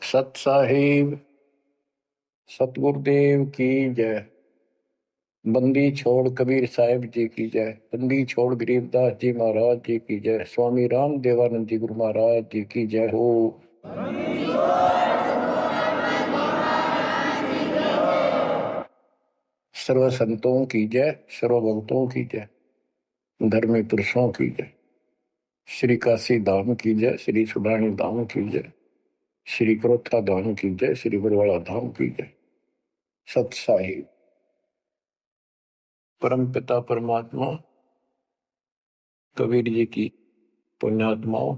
सत साहिब सतगुरुदेव की जय। बंदी छोड़ कबीर साहिब जी की जय। बंदी छोड़ गरीबदास जी महाराज जी की जय। स्वामी राम देवानंद जी गुरु महाराज जी की जय हो। सर्व संतों की जय, सर्व भक्तों की जय, धर्मी पुरुषों की जय। श्री काशी धाम की जय, श्री सुडानी धाम की जय, श्री क्रोथा धाम की जय, श्री बरवाड़ा धाम की जय। सत साहिब परम पिता परमात्मा कबीर जी की पुण्यात्माओं,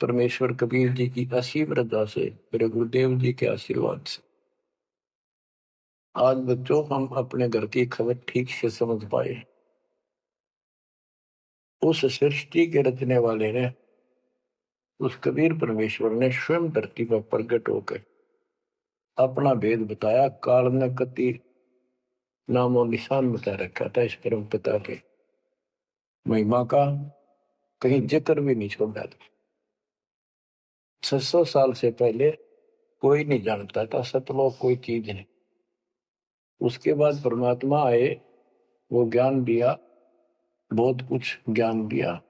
परमेश्वर कबीर जी की असीम रजा से, मेरे गुरुदेव जी के आशीर्वाद से आज बच्चों हम अपने घर की खबर ठीक से समझ पाए। उस सृष्टि के रचने वाले ने, उस कबीर परमेश्वर ने स्वयं धरती पर प्रकट होकर अपना भेद बताया। काल ने कति नामो निशान बता रखा था इस परम पिता के महिमा का, कहीं जिक्र भी नहीं छोड़ा था। 600 साल से पहले कोई नहीं जानता था सतलोक कोई चीज नहीं। उसके बाद परमात्मा आए, वो ज्ञान दिया, बहुत कुछ ज्ञान दिया,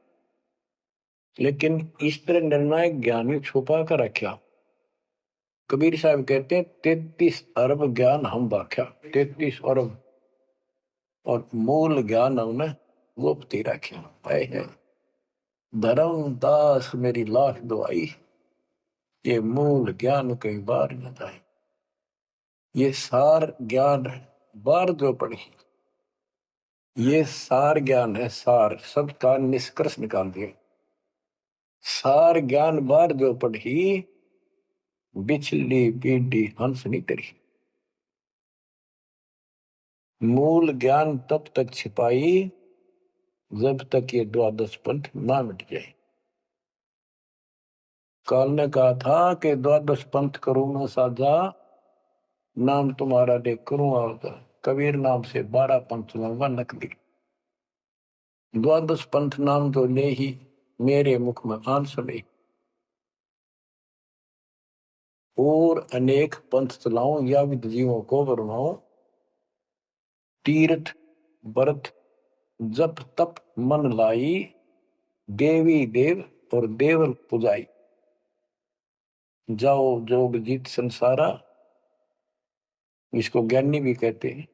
लेकिन इस तरह निर्णायक ज्ञान में छुपा कर रखा। कबीर साहब कहते हैं 33 अरब ज्ञान हम बाख्या, 33 अरब, और मूल ज्ञान हमने गुप्त ही रखा है। धर्म दास मेरी लाख दुआई, ये मूल ज्ञान कई बार न जाए। ये सार ज्ञान बार जो पढ़ी, ये सार ज्ञान है, सार सबका निष्कर्ष निकाल दिया। सार ज्ञान बार जो पढ़ी, बिछली पीढ़ी हंस नहीं करी। मूल ज्ञान तब तक छिपाई जब तक ये द्वादश पंथ ना मिट जाए। काल ने कहा था कि द्वादश पंथ करूंगा साझा, नाम तुम्हारा दे करूंगा होता। कबीर नाम से 12 पंथ लूंगा नकली। द्वादश पंथ नाम तो ले ही मेरे मुख में आन सभी, और अनेक पंथ चलाऊं या विद जीवों को बरमाऊं। तीर्थ व्रत जप तप मन लाई, देवी देव और देवल पुजाई। जाओ जोग जीत संसारा, इसको ज्ञानी भी कहते हैं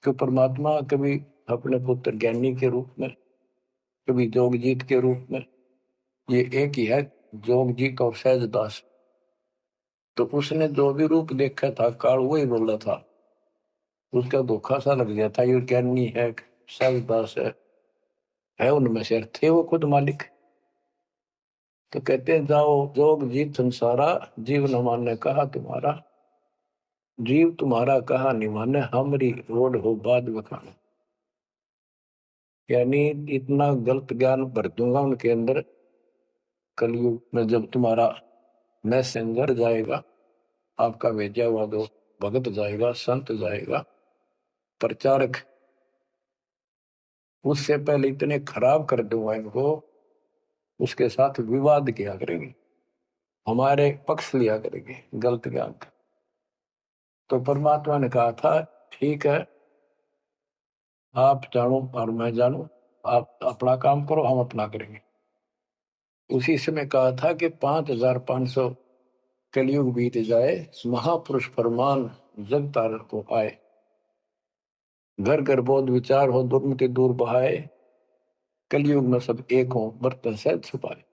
कि परमात्मा कभी अपने पुत्र ज्ञानी के रूप में, कभी जोगजीत के रूप में, ये एक ही है जोगजीत और सहजदास। तो उसने जो भी रूप देखा था काल वही बोला था, उसका धोखा सा लग गया था। ये ज्ञानी है, सहजदास है उनमें से थे वो खुद मालिक। तो कहते हैं जाओ जोग जीत संसारा, जीव न माने कहा तुम्हारा। जीव तुम्हारा कहा नहीं माने, हमारी रोड हो बाद बखाना। यानी इतना गलत ज्ञान भर दूंगा उनके अंदर, कलयुग में जब तुम्हारा मैसेंजर जाएगा, आपका भेजा हुआ दो भगत जाएगा, संत जाएगा, प्रचारक, उससे पहले इतने खराब कर दूंगा इनको, उसके साथ विवाद किया करेंगे, हमारे पक्ष लिया करेंगे गलत ज्ञान का। तो परमात्मा ने कहा था ठीक है, आप जानो और मैं जानू, आप अपना काम करो, हम अपना करेंगे। उसी समय कहा था कि 5500 कलयुग बीत जाए, महापुरुष फरमान जग तारण को आए। घर घर बोध विचार हो, दुर्मति दूर बहाए, कलयुग में सब एक हो, बर्तन से छुपाए।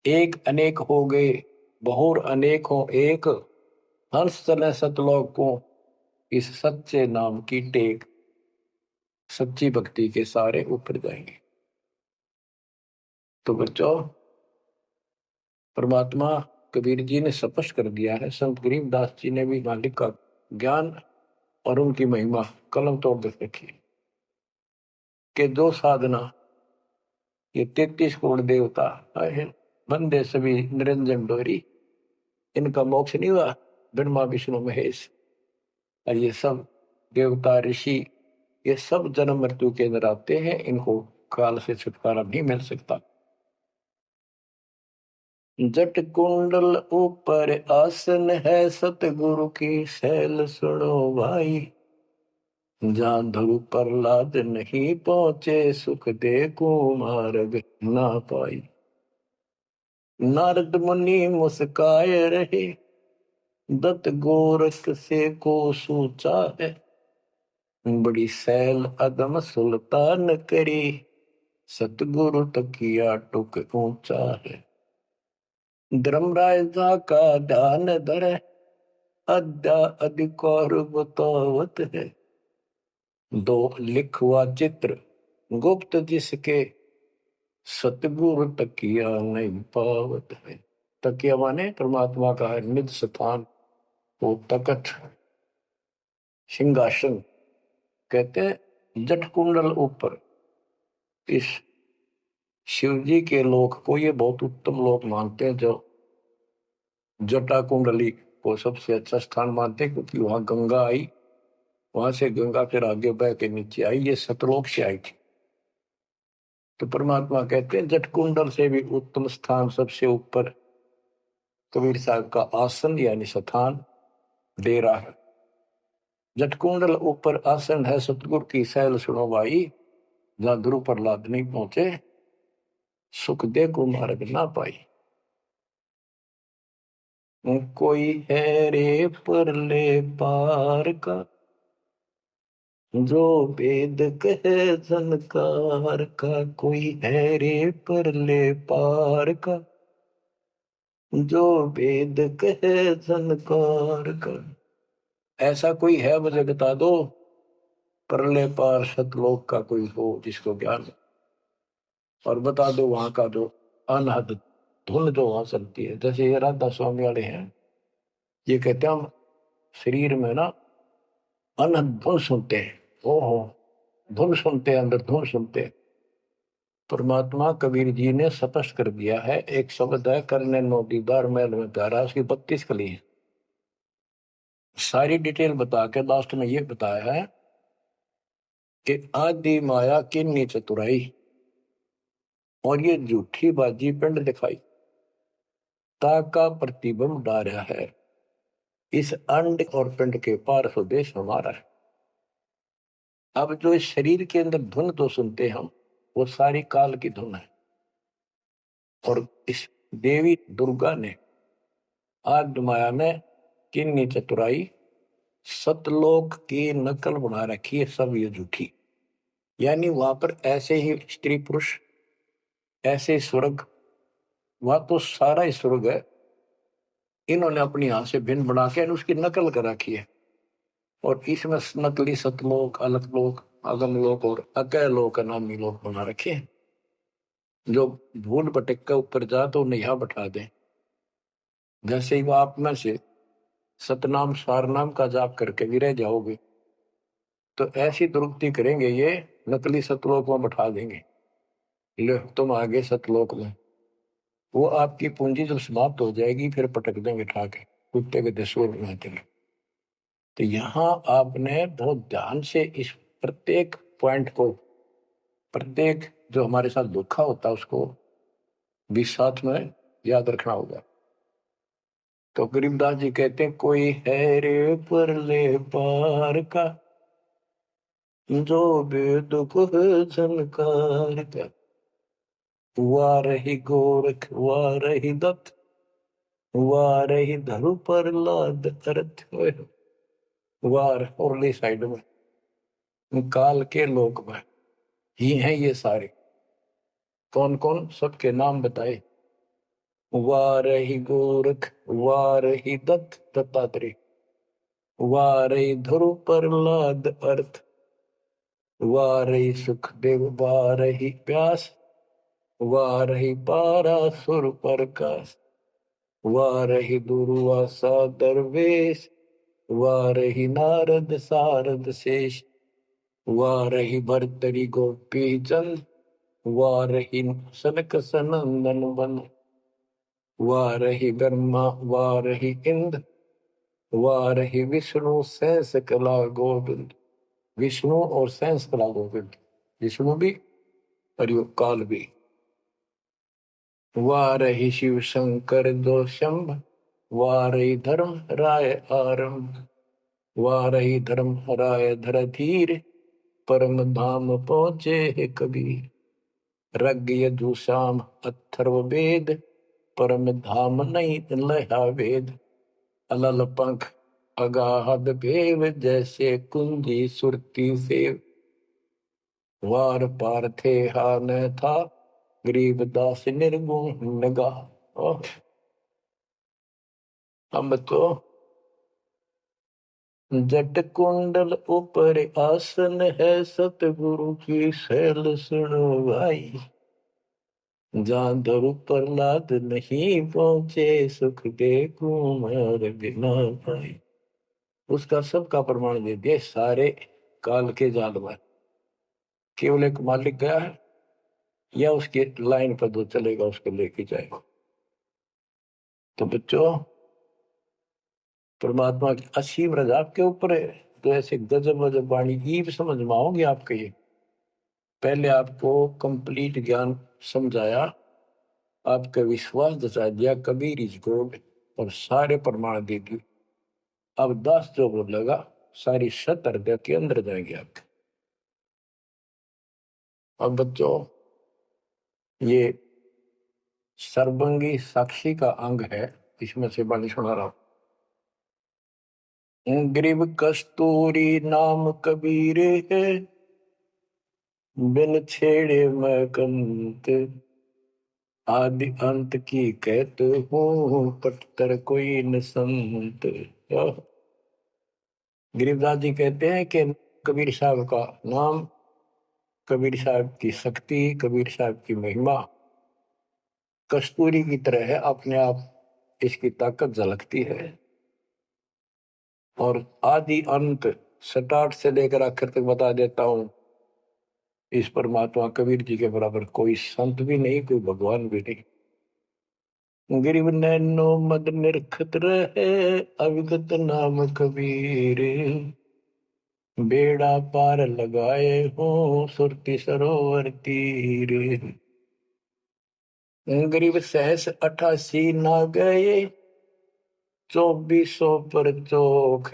एक अनेक हो गए, बहुर अनेक हो एक, हंस चले सतलोक को, इस सच्चे नाम की टेक। सच्ची भक्ति के सारे ऊपर जाएंगे। तो बच्चों, परमात्मा कबीर जी ने स्पष्ट कर दिया है, संत गरीबदास जी ने भी मालिक का ज्ञान और उनकी महिमा कलम तोड़ दे रखी कि जो साधना ये 33 करोड़ देवता बंदे सभी निरंजन डोरी, इनका मोक्ष नहीं हुआ। ब्रह्मा विष्णु महेश और ये सब देवता ऋषि, ये सब जन्म मृत्यु के अंदर आते हैं, इनको काल से छुटकारा नहीं मिल सकता। जट कुंडल ऊपर आसन है, सतगुरु की सैल सुनो भाई। जहाँ ध्रुव प्रहलाद नहीं पहुंचे, सुख दे कुमार्ग ना पाई। नारद मुनि मुस्काए रहे, दत्त गोरख से को सूचा है। बड़ी सैल अदम सुल्तान करी, सतगुरु तकिया टुक ऊंचा है। धर्मराजा का ध्यान धरे, अद्या अधिकार बतावत है। दो लिखवा चित्र गुप्त जिसके, सतगुरु तकिया नहीं पावत है। तकिया माने परमात्मा का निज स्थान, वो तकत सिंहासन। कहते जट कुंडल ऊपर, इस शिव जी के लोक को ये बहुत उत्तम लोक मानते हैं, जो जटा कुंडली को सबसे अच्छा स्थान मानते हैं, क्योंकि वहां गंगा आई, वहां से गंगा फिर आगे बह के नीचे आई, ये सतलोक से आई थी। तो परमात्मा कहते हैं जट कुंडल से भी उत्तम स्थान, सबसे ऊपर कबीर साहब का आसन यानी स्थान डेरा है। जट कुंडल ऊपर आसन है, सतगुरु की सैल सुनो भाई। जहां ध्रुव प्रहलाद नहीं पहुंचे, सुख दे को मार्ग ना पाई। कोई है रे परले पार का, जो वेद कहे झनकार का। कोई है रे परले पार का, जो वेद कहे झनकार का। ऐसा कोई है मुझे बता दो, परले पार सतलोक का कोई हो जिसको ज्ञान हो। और बता दो वहां का जो अनहद धुन जो वहां चलती है। जैसे ये राधा स्वामी वाले हैं, ये कहते हैं हम शरीर में ना अनहद धुन सुनते हैं। ओहो, धुन सुनते हैं, अंदर धुन सुनते हैं। परमात्मा कबीर जी ने स्पष्ट कर दिया है। एक शब्द है, करने नो दीदार महल में प्यारा, उसकी 32 कली है। सारी डिटेल बता के लास्ट में ये बताया है कि आदि माया किन्नी चतुराई, और ये झूठी बाजी पिंड दिखाई, ताका प्रतिबिंब डारा है। इस अंड और पिंड के पार स्वदेश हमारा है। अब जो इस शरीर के अंदर धुन तो सुनते हम, वो सारी काल की धुन है। और इस देवी दुर्गा ने आदि माया में किन्नी चतुराई, सतलोक की नकल बना रखी है, सब ये झूठी। यानी वहां पर ऐसे ही स्त्री पुरुष, ऐसे स्वर्ग, वहां तो सारा ही स्वर्ग है, इन्होंने अपनी यहां से भिन्न बना के उसकी नकल कर रखी है। और इसमें नकली सतलोक, अलकलोक, अगमलोक और अकैलोक नामी लोक बना रखे हैं। जो भूल भटक के ऊपर जा तो उन्हें यहां बैठा दें। जैसे ही वो आप में से सतनाम सारनाम का जाप करके भी रह जाओगे, तो ऐसी दुर्गति करेंगे, ये नकली सतलोक में बैठा देंगे। ले तुम आगे सतलोक में, वो आपकी पूंजी जब समाप्त हो जाएगी, फिर पटक देंगे ठाके, कुत्ते के दसों में। तो यहाँ आपने बहुत ध्यान से इस प्रत्येक पॉइंट को, प्रत्येक जो हमारे साथ धोखा होता है उसको भी साथ में याद रखना होगा। तो गरीबदास जी कहते हैं, कोई है रे परले पार का, जो वेद को झनकार का। हुआ रही गोरख, हुआ रही दत्त, हुआ रही धरु प्रहलाद अर्थ। वार औरली साइड में काल के लोक में ही हैं ये सारे। कौन कौन, सबके नाम बताए। वारही गोरख, वारही दत्त दत्तात्रेय, वारही ध्रुव प्रहलाद अर्थ, वारही सुखदेव, वारही व्यास, वारही पारासुर प्रकाश, वारही दुर्वासा दरवेश, वारही नारद सारद शेष, वारही भरतरी गोपी चंद, वारही सनक सनंदन बन, वारही ब्रह्मा, वारही इंद्र, वारही विष्णु सहस कला गोविंद। विष्णु और सहस कला गोविंद, विष्णु भी और यो काल भी। वारहि शिव शंकर दो शंभ, वारहि धर्म राय आरंभ, वारहि धर्म राय धर धीर, परम धाम पहुँचे है कबीर। रग यजु साम अथर्व वेद, परम धाम नहीं लहा वेद। अलल पंख अगाध भेव, जैसे कुंजी सुरती सेव। वार पार थे हा न था, गरीबदास निर्गुण नगा। हम तो जट कुंडल ऊपर आसन है, सतगुरु की शैल सुनो भाई। जहाँ धरु प्रहलाद नहीं पहुंचे, सुख दे कुमार बिना पाई। उसका सबका प्रमाण दे दिया सारे काल के जाल में। केवल एक मालिक गया है या उसके लाइन पर जो चलेगा उसको लेके जाएगा। तो बच्चों, परमात्मा की असीम रजा आपके ऊपर है। तो ऐसे गजब गजब वाणी ईब समझ में आओगे आपके। ये पहले आपको कंप्लीट ज्ञान समझाया, आपका विश्वास जता दिया कबीर इज गॉड, और सारे प्रमाण दे दिए। अब 10 जो बोलेगा सारी सत हृदय के अंदर जाएंगे आपके। अब बच्चों, ये सर्वंगी साक्षी का अंग है, इसमें से बाणी सुना रहा हूं। ग्रीव कस्तूरी नाम कबीर है, बिन छेड़े मैं कंत। आदि अंत की कहते हूँ, पटतर कोई न संत। गरीबदास जी कहते हैं कि कबीर साहब का नाम, कबीर साहब की शक्ति, कबीर साहब की महिमा कस्तूरी की तरह है। अपने आप इसकी ताकत झलकती है। और आदि अंत स्टार्ट से लेकर आखिर तक बता देता हूं। इस परमात्मा कबीर जी के बराबर कोई संत भी नहीं, कोई भगवान भी नहीं। गिरिव नैनो मद निरखत रहे, अविगत नाम कबीर। बेड़ा पार लगाए हो, सुरती सरोवर तीर। गरीब सहस 88 ना गए, 2400 पर चोख।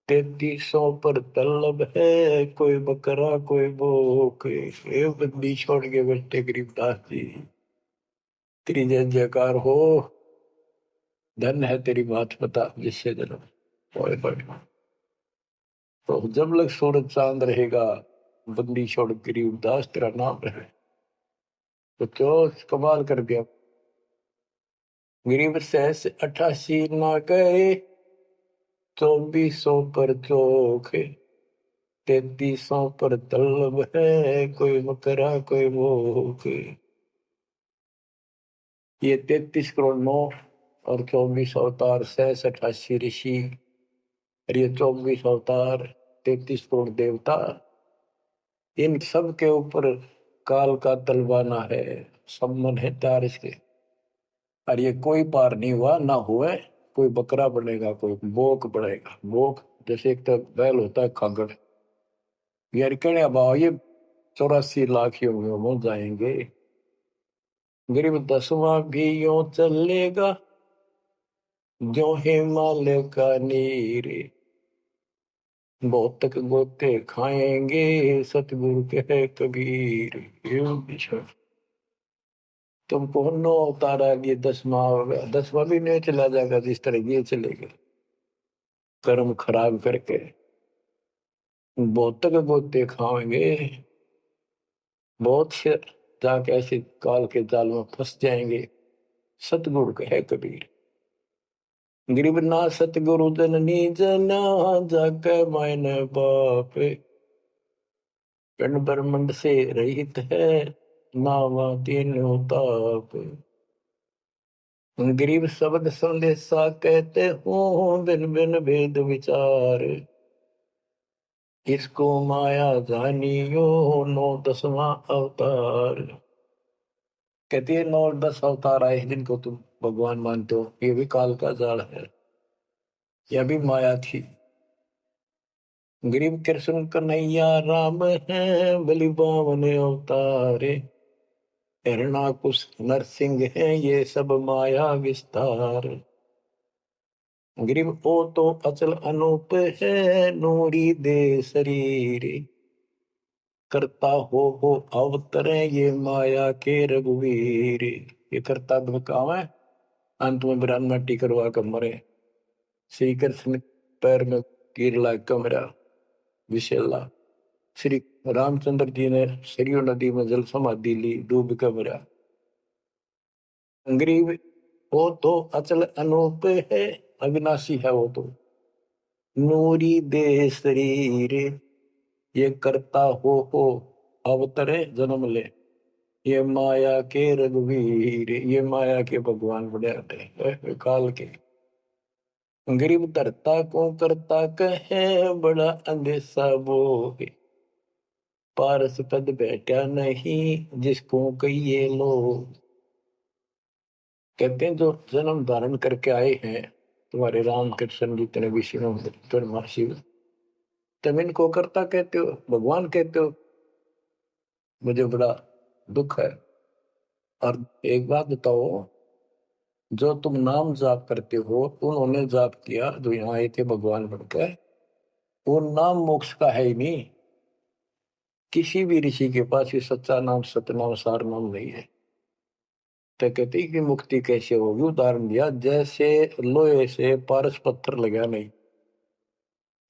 3300 पर तलब है, कोई बकरा कोई भूख। ये बंदी छोड़ के बैठे गरीबदास जी। तेरी जय जयकार हो, धन है तेरी बात पता जिससे जन्म ओए पड़े। तो जब लग सूरज चांद रहेगा, बंदी छोड़ गरीबदास तेरा नाम रहे। तो क्यों कमाल कर दिया। गरीब सहस 88 ना गए, 2400 पर चोख। 3300 पर तलब है, कोई बकरा कोई भूख। ये 33 करोड़ 9 और 24 अवतार, 88 ऋषि, और ये 24 अवतार, 33 करोड़ देवता, इन सब के ऊपर काल का तलवाना है। सम्मन है 4 इसके। और ये कोई पार नहीं हुआ ना हुए। कोई बकरा बनेगा, कोई बोक बनेगा। बोक जैसे एक तो बैल होता है खागड़, यार कहने भाव ये 84 लाख योगियों में जाएंगे। गरीब 10वां भी यूं चलेगा, जो हिमालय का नीर। बहुत तक गोते खाएंगे, सतगुरु के कबीर। तुमको 9 अवतार ये 10वां भी नहीं चला जाएगा जिस तरह ये चलेगा, कर्म खराब करके। बहुत तक गोते खाएंगे, बहुत से जाके ऐसे काल के जाल में फंस जाएंगे। सतगुरु है कबीर। गरीब ना सतगुरु जननी जना, जाके मायने बाप। पिंड ब्रह्मंड से रहित है, नावा तीनों ताप। गरीब शब्द संदेशा कहते हो, बिन बिन भेद विचार। इसको माया जानियो, 9 10वां अवतार। कहती है 9 और 10 अवतार आए जिनको तुम भगवान मानते हो, ये भी काल का जाल है, यह भी माया थी। गरीब कृष्ण कन्हैया राम है, बलि बावन अवतारे। हिरणाकुश नरसिंह है ये सब माया विस्तार। ग्रीव ओ तो अचल अनूप है नूरी दे शरीर। करता हो अवतरे ये माया के रघुवीर। ये करता भी काम है, अंत में बिरान माटी करवा कर मरे। श्री कृष्ण पैर में कीर लाग कर मेरा विशेला। श्री रामचंद्र जी ने सरयू नदी में जल समाधि ली, डूब कर मेरा। ग्रीव वो तो अचल अनूप है, अविनाशी है वो तो। नूरी दे शरीर। ये करता हो अवतरे जन्म ले। ये माया के रघुवीर। ये माया के भगवान बड़े होते काल के। गरीब धरता को करता कहे बड़ा अंदेशा बोहे। पारस पद बैठा नहीं जिसको कहिए लोग। कहते हैं जो जन्म धारण करके आए हैं तुम्हारे राम कृष्ण जितने विष्णु शिव, तुम इनको करता कहते हो, भगवान कहते हो। मुझे बड़ा दुख है। और एक बात बताओ, जो तुम नाम जाप करते हो उन्होंने जाप किया जो यहाँ आए थे भगवान बनकर, वो नाम मोक्ष का है ही नहीं। किसी भी ऋषि के पास ये सच्चा नाम सतनाम सार नाम नहीं है। तो कहते कि मुक्ति कैसे होगी, उदाहरण दिया जैसे लोहे से पारस पत्थर लगा नहीं,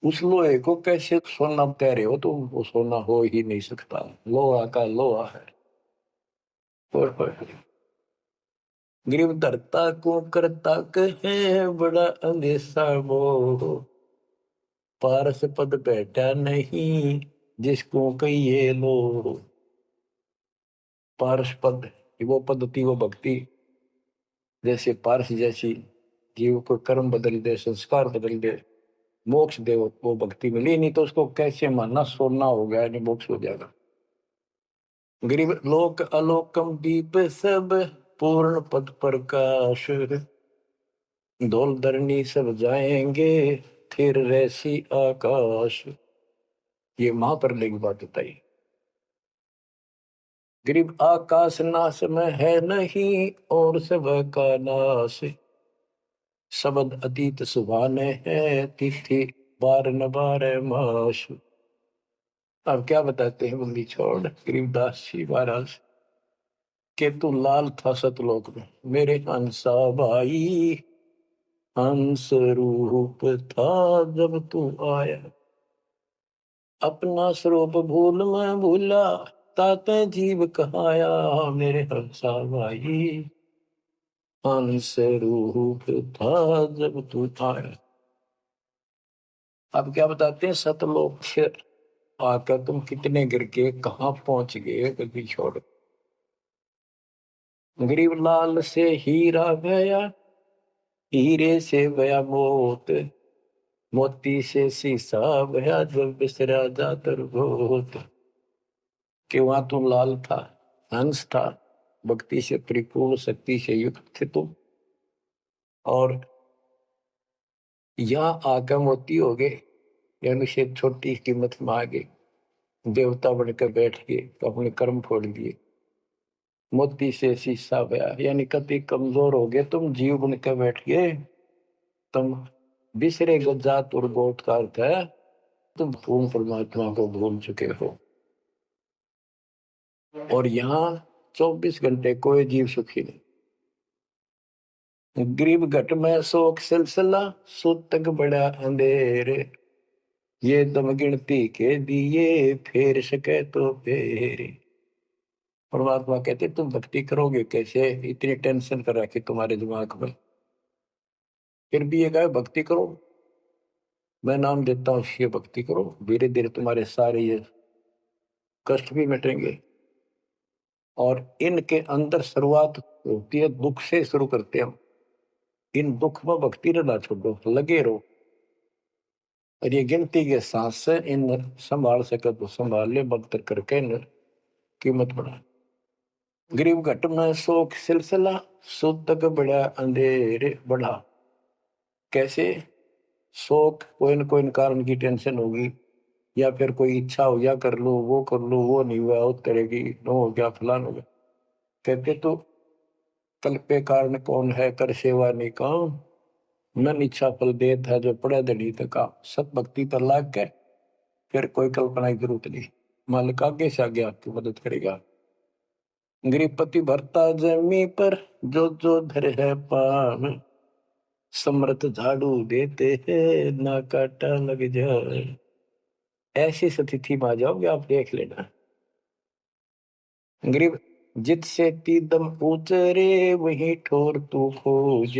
उस लोहे को कैसे सोना कह रहे हो तुम, वो सोना हो ही नहीं सकता, लोहा का लोहा है। ग्रीव धरता को करता कहे बड़ा अंदेशा मोह। पारस पद बैठा नहीं जिसको कहिए लो। पारस पद वो पद्धति वो भक्ति, जैसे पारस जैसी जीव को कर्म बदल दे, संस्कार बदल दे, मोक्ष दे, वो भक्ति मिली। नहीं तो उसको कैसे मानना सोना हो गया, नहीं मोक्ष हो जाएगा। गरीब लोक अलोकम दीप सब पूर्ण पद प्रकाश। धौल धरनी सब जाएंगे फिर रहसी आकाश। ये महाप्रलय की बात बताई। गरीब आकाश नाश में है नहीं और सब का नाश। शब्द अतीत सुभाने है तिथि बार न बार माश। अब क्या बताते हैं बंदी छोड़ गरीबदास जी महाराज के तू लाल था सतलोक में मेरे हंसा भाई। हंस रूप था जब तू आया। अपना स्वरूप भूल मैं भूला ताते जीव कहाया। मेरे हंसा भाई हंस रूप था जब तू आया। अब क्या बताते हैं सतलोक से आकर तुम कितने गिर के कहाँ पहुंच गए कभी छोड़। गरीब लाल से हीरा गया हीरे से गया मोत। मोती से शीशा गया जो बिसरा जातर भूत। कि वहां तुम लाल था, हंस था, भक्ति से परिपूर्ण शक्ति से युक्त थे तुम, और यहाँ आकर मोती हो गए, यानी से छोटी कीमत में आ गए, देवता बनकर बैठ गए तो अपने कर्म फोड़ दिए। मोती से शीशा गया यानी कति कमजोर हो गए तुम, जीव बनकर बैठ गए तुम। बिसरे जात और गोत का अर्थ है तुम पूर्ण परमात्मा को भूल चुके हो। और यहाँ 24 घंटे कोई जीव सुखी नहीं। गरीब घट में शोक सिलसिला सूतक बड़ा अंधेरे। ये दम गिनती के दिए फेर सके तो फेरे। परमात्मा कहते तुम भक्ति करोगे कैसे, इतनी टेंशन कर रखी तुम्हारे दिमाग में, फिर भी ये कहे भक्ति करो, मैं नाम देता हूँ ये भक्ति करो, धीरे धीरे तुम्हारे सारे ये कष्ट भी मिटेंगे। और इनके अंदर शुरुआत होती है दुख से, शुरू करते हैं हम। इन दुख में भक्ति रहना छोड़ो, लगे रहो। और ये गिनती के सांस से इन संभाल सके तो संभाल ले, बदतर करके इन कीमत बढ़ा। गरीब घट में शोक सिलसिला सूतक बड़ा अंधेरे बढ़ा। कैसे, शोक कोई न कोई कारण की टेंशन होगी, या फिर कोई इच्छा हो या कर लो वो कर लो, वो नहीं हुआ उस तरह की, नो हो गया फलान हो गया। कहते तो कल पे कारण कौन है, कर सेवा नहीं काम, मन इच्छा फल देत है, जो पड़े धनी तक सत भक्ति पर लाग के फिर कोई कल्पना की जरूरत नहीं, मालिक आगे से आगे आपकी मदद करेगा। गृहपति भरता जमी पर जो धर है पाम, समर्थ झाड़ू देते हैं ना काटा लग जाए। ऐसी स्थिति में आ जाओगे आप, देख लेना। गरीब जित से तीदम उचरे वही ठोर तू खोज,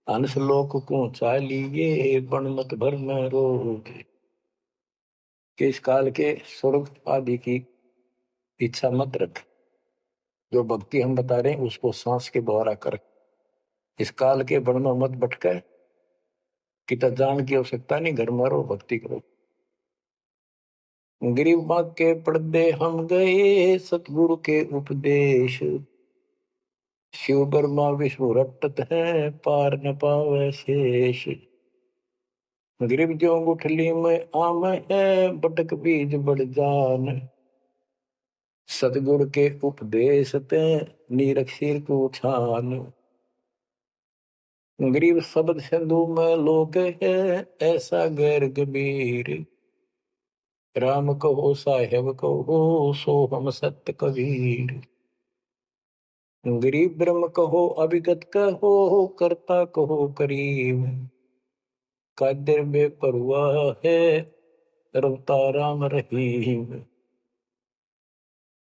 अंश लोक को चालिए बन मत भर में रोग। कि इस काल के स्वर्ग आदि की इच्छा मत रख, जो भक्ति हम बता रहे हैं उसको सांस के द्वारा कर। इस काल के बन में मत भटके, कितना जान की आवश्यकता नहीं, घर में रहो भक्ति करो। गरीब माँ के पर्दे हम गए सतगुरु के उपदेश, शिव ब्रह्मा विष्णु रटत है पार न पावे शेष। गरीब जो गुठली में आम है बटक बीज बढ़ जान, सतगुरु के उपदेश ते नीरख सिर को छान। गरीब शब्द सिंधु में लोक है ऐसा गैर गंभीर, राम कहो साहेब कहो सो हम सत्य कबीर। गरीब ब्रह्म कहो अभिगत कहो करता कहो करीब, कादिर बेपरवा है रवता राम रहीम।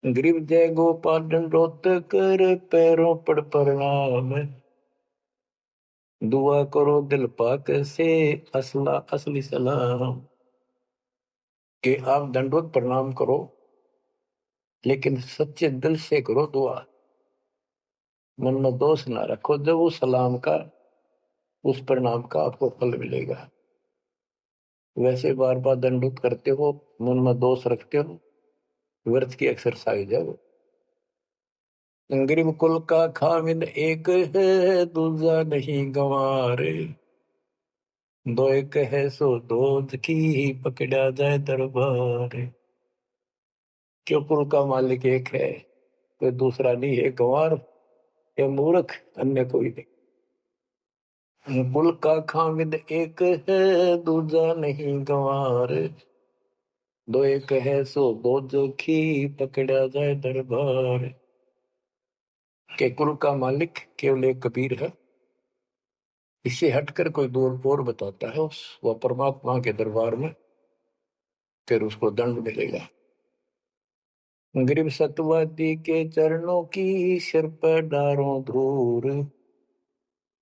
गरीब जय गोपाल दंडोत कर पैरों पड़ प्रणाम, दुआ करो दिल पाक से असला असली सलाम। कि आप दंडोत प्रणाम करो लेकिन सच्चे दिल से करो दुआ, मन में दोष ना रखो, जब उस सलाम का उस प्रणाम का आपको फल मिलेगा। वैसे बार बार दंडोत करते हो, मन में दोष रखते हो, व्यर्थ की एक्सरसाइज है वो। गरीब कुल का खामिद एक है दूजा नहीं गंवारे, दो एक है सो दूध की पकड़ा जाए दरबार। क्यों कुल का मालिक एक है, कोई दूसरा नहीं है, गंवार या मूर्ख अन्य कोई नहीं। कुल का खामिद एक है दूजा नहीं गंवार, दो एक है सो दूध की पकड़ा जाए दरबार। के कुल का मालिक केवल एक कबीर है, इससे हटकर कोई दूर और बताता है उस वह परमात्मा के दरबार में फिर उसको दंड मिलेगा। गरीब सतवादी के चरणों की सिर पर डारों धूर,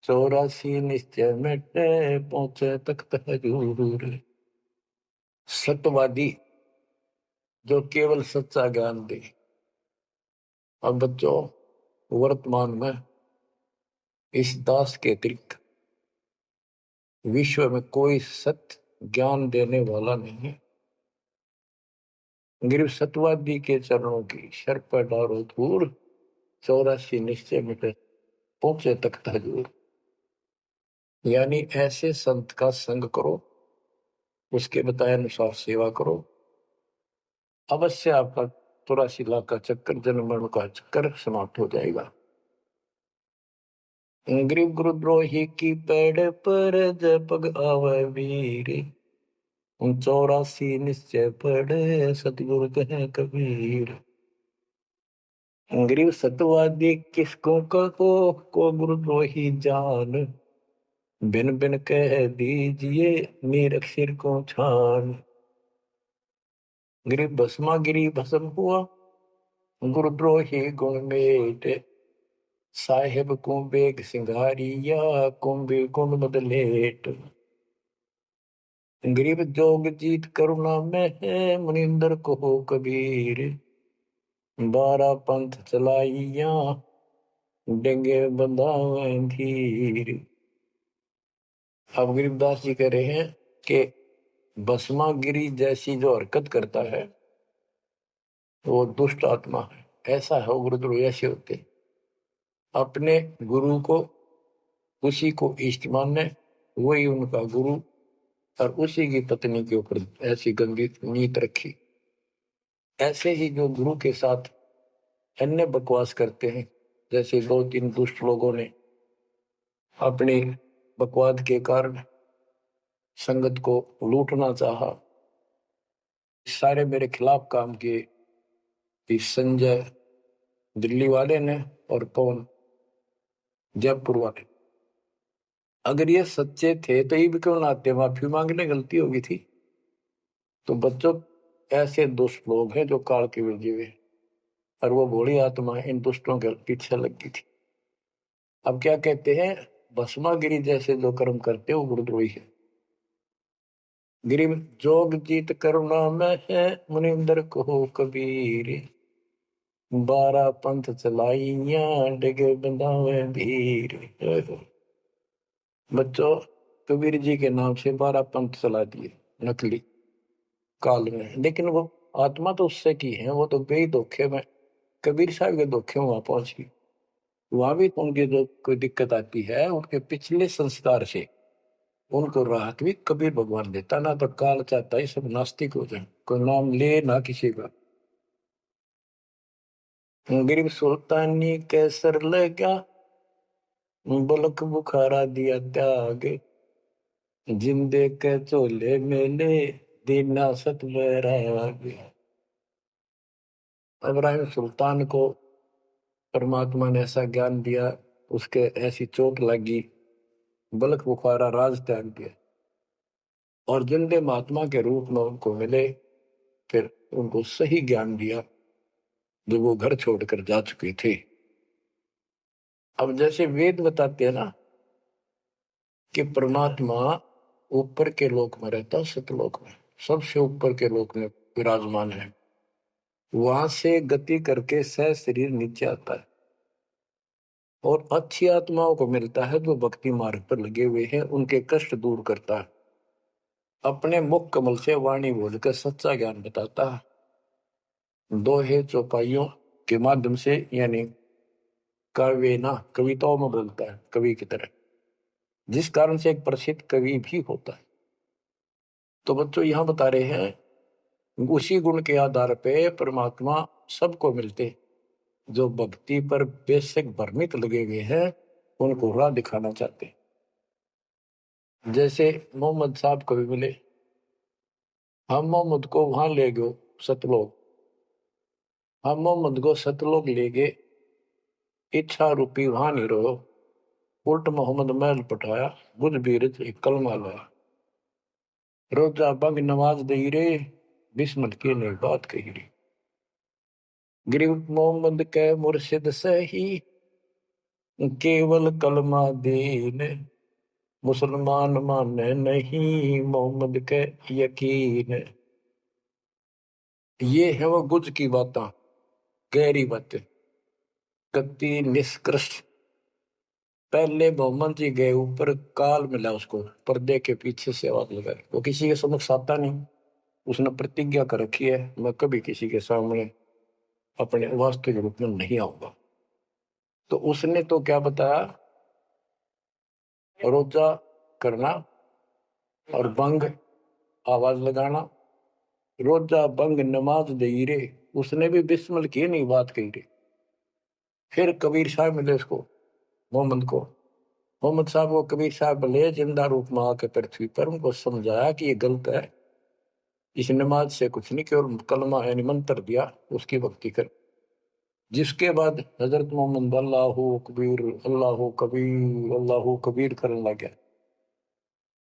84 निश्चय मिटे पहुंचे तख्त हजूर। सत्यवादी जो केवल सच्चा ज्ञान दे। अब बच्चों वर्तमान में इस दास के अतिरिक्त विश्व में कोई सत्य ज्ञान देने वाला नहीं है। गिर सतवादी के चरणों की शर पर डारो धूर, 84 निश्चय मिटे पहुंचे तख्त हजूर। यानी ऐसे संत का संग करो, उसके बताए अनुसार सेवा करो, अवश्य आपका 84 लाख का चक्कर जन्म मरण का चक्कर समाप्त हो जाएगा। गरीब गुरुद्रोही की पेड़ पर जब पग आवे वीर, 84 निश्चय पढ़े सतगुरु कहे कबीर। गरीब सतवादी किसको कहो को गुरुद्रोही जान, बिन बिन कह दीजिए नीरख सिर को छान। गरीब भस्मा गिरी भस्म हुआ गुरुद्रोही गुण मेट, साहेब को बेग सिंगारिया कुंभी गुण बदलेट। गरीब जोग जीत करुणा में है मुनिंदर को कबीर, 12 पंथ चलाइया डेंगे बंधावे धीर। अब गरीबदास जी कह रहे हैं कि भस्मागिरी जैसी जो हरकत करता है वो दुष्ट आत्मा है, ऐसा है गुरुद्रोह ऐसे होते, अपने गुरु को उसी को इष्ट माने, वही उनका गुरु, और उसी की पत्नी के ऊपर ऐसी गंदी नीत रखी। ऐसे ही जो गुरु के साथ अन्य बकवास करते हैं। जैसे 2-3 दुष्ट लोगों ने अपनी बकवाद के कारण संगत को लूटना चाहा, सारे मेरे खिलाफ काम किए। इस संजय दिल्ली वाले ने और पवन जयपुर वाले, अगर ये सच्चे थे तो ये भी क्यों ना आते, माफी मांगने गलती होगी थी। तो बच्चों, ऐसे दुष्ट लोग हैं जो काल के भेजे हुए, और वो भोली आत्मा इन दुष्टों के पीछे लग गई थी। अब क्या कहते हैं, भस्मागिरी जैसे जो कर्म करते हो गुरुद्रोही है। गिरी जोग जीत करुणा में है, मुनिंदर को कबीर, 12 पंथ चलाइया डिगे बंधावे भीर। बच्चों, कबीर जी के नाम से 12 पंथ चला दिए नकली काल में, लेकिन वो आत्मा तो उससे की है, वो तो गई धोखे में, कबीर साहब के धोखे में वहां पहुंच गई। वहां भी उनकी जो कोई दिक्कत आती है, उनके पिछले संस्कार से उनको राहत भी कबीर भगवान देता। ना तो काल चाहता है सब नास्तिक हो जाए, कोई नाम ले ना किसी का। गरीब सुल्तानी कैसर लगा, बलक बुखारा दिया त्याग, जिंदे के चोले मेले दीना सत बैराग। इब्राहिम सुल्तान को परमात्मा ने ऐसा ज्ञान दिया, उसके ऐसी चोट लगी, बलक बुखारा राज त्याग दिया, और जिंदे महात्मा के रूप में उनको मिले, फिर उनको सही ज्ञान दिया जो वो घर छोड़कर जा चुके थे। अब जैसे वेद बताते हैं ना कि परमात्मा ऊपर के लोक में रहता, सतलोक में, सबसे ऊपर के लोक में विराजमान है। वहां से गति करके सह शरीर नीचे आता है, और अच्छी आत्माओं को मिलता है जो भक्ति मार्ग पर लगे हुए हैं, उनके कष्ट दूर करता है, अपने मुख कमल से वाणी बोलकर सच्चा ज्ञान बताता है, दोहे चौपाइयों के माध्यम से, यानी काव्य ना कविताओं में बोलता है कवि की तरह, जिस कारण से एक प्रसिद्ध कवि भी होता है। तो बच्चों यहां बता रहे हैं, उसी गुण के आधार पे परमात्मा सबको मिलते, जो भक्ति पर बेशक भ्रमित लगे हुए हैं उनको राह दिखाना चाहते। जैसे मोहम्मद साहब को भी मिले, हम मोहम्मद को वहां ले गए सतलोक, हम मोहम्मद को सतलोक ले गए, इच्छा रूपी वहां नहीं रहो, उल्ट मोहम्मद महल पठाया, बुझ बीरज एक कलमा लाया, रोजा बंग नमाज दई रे, बिस्मिल की ने बात कही रे। गरीब मोहम्मद के मुर्शिद सही, केवल कलमा दीन, मुसलमान माने नहीं मोहम्मद के यकीन। ये है वो गुज की बातें, गहरी बातें, कति निष्कृष्ट। पहले मोहम्मद जी गए ऊपर, काल मिला उसको, पर्दे के पीछे से आवाज लगाई, वो किसी के समक्ष आता नहीं, उसने प्रतिज्ञा कर रखी है, मैं कभी किसी के सामने अपने वास्तविक रूप में नहीं आऊंगा। तो उसने तो क्या बताया, रोजा करना और बंग आवाज लगाना, रोजा बंग नमाज दे रे, उसने भी बिस्मिल की नहीं बात कही रे। फिर कबीर साहब मिले उसको, मोहम्मद को, मोहम्मद साहब को कबीर साहब मिले जिंदा रूप में आके पृथ्वी पर, उनको समझाया कि ये गलत है, इस नमाज से कुछ नहीं, केवल कलमा यानी मंत्र दिया, उसकी भक्ति कर। जिसके बाद हजरत मोहम्मद अल्लाह कबीर अल्लाह कबीर करने लग गया,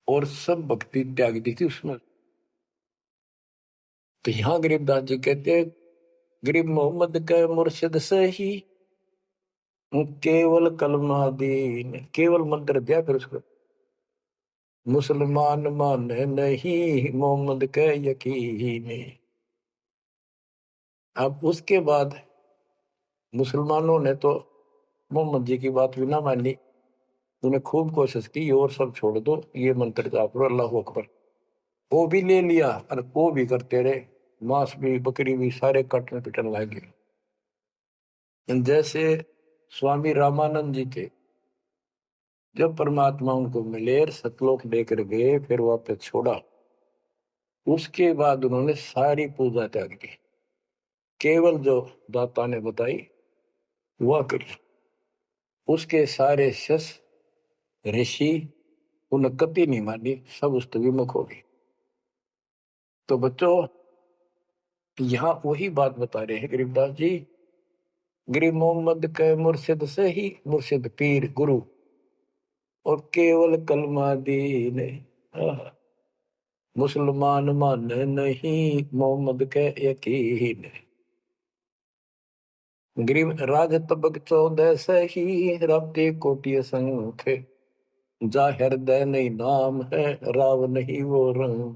और सब भक्ति त्याग दी थी उसमें। तो यहाँ गरीबदास जी कहते हैं, गरीब मोहम्मद का मुर्शिद सही, केवल कलमा दीन, केवल मंत्र दिया, फिर उसको मुसलमान माने नहीं मोहम्मद के यकीन। अब उसके बाद मुसलमानों ने तो मोहम्मद जी की बात भी ना मानी, उन्हें खूब कोशिश की और सब छोड़ दो, ये मंत्र जाप लो अल्लाह अकबर, वो भी ले लिया और वो भी करते रहे, मांस भी बकरी भी सारे कटने पिटने लगे। जैसे स्वामी रामानंद जी थे, जब परमात्मा उनको मिले सतलोक लेकर गए, फिर वापस छोड़ा, उसके बाद उन्होंने सारी पूजा त्याग दी, केवल जो दाता ने बताई हुआ कर उसके सारे शस ऋषि उन्हें कति नहीं मानी, सब उस विमुख हो गए। तो बच्चों यहाँ वही बात बता रहे हैं गरीबदास जी, गरीब मोहम्मद के मुर्शिद से ही मुर्शिद पीर गुरु और केवल कलमा दीन मुसलमान मान नहीं मोहम्मद के यकीन। गरीब राज तबक 14 से ही रब्ते कोटि संख जा हृदय नहीं नाम है राव नहीं वो रंग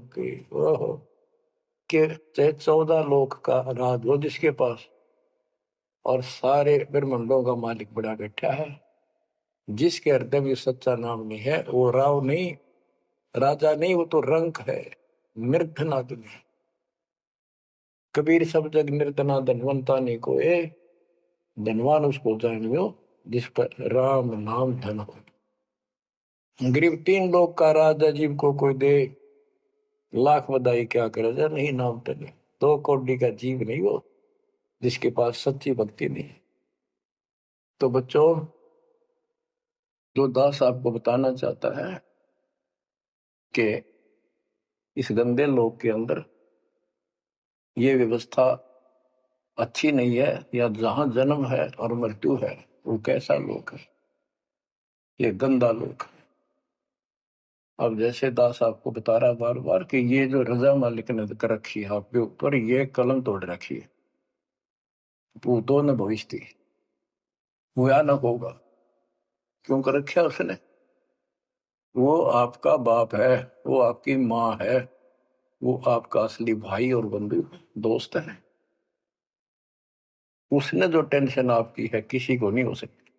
के 14 लोक का राज हो जिसके पास और सारे ब्रह्मांडों का मालिक बड़ा बैठा है, जिसके हृदय में सच्चा नाम नहीं है वो राव नहीं राजा नहीं, वो तो रंक है, निर्धनादन है। कबीर सब जग निर्धना धनवंता नहीं कोई, धनवान उसको जानियो जिस पर राम नाम धन हो। गरीब 3 लोग का राजा जीव को कोई दे लाख बधाई क्या करे जा नहीं नाम धन। 2 कौड़ी का जीव नहीं वो जिसके पास सच्ची भक्ति नहीं है। तो बच्चों जो दास आपको बताना चाहता है कि इस गंदे लोक के अंदर ये व्यवस्था अच्छी नहीं है, या जहां जन्म है और मृत्यु है वो कैसा लोक है, ये गंदा लोक है। अब जैसे दास आपको बता रहा बार बार कि ये जो रजा मालिक ने कर रखी है आपके ऊपर, ये कलम तोड़ रखी है, भूतों ने भविष्य हुआ न होगा। क्यों कर रखा उसने? वो आपका बाप है, वो आपकी माँ है, वो आपका असली भाई और बंधु दोस्त है। उसने जो टेंशन आपकी है किसी को नहीं हो सकती।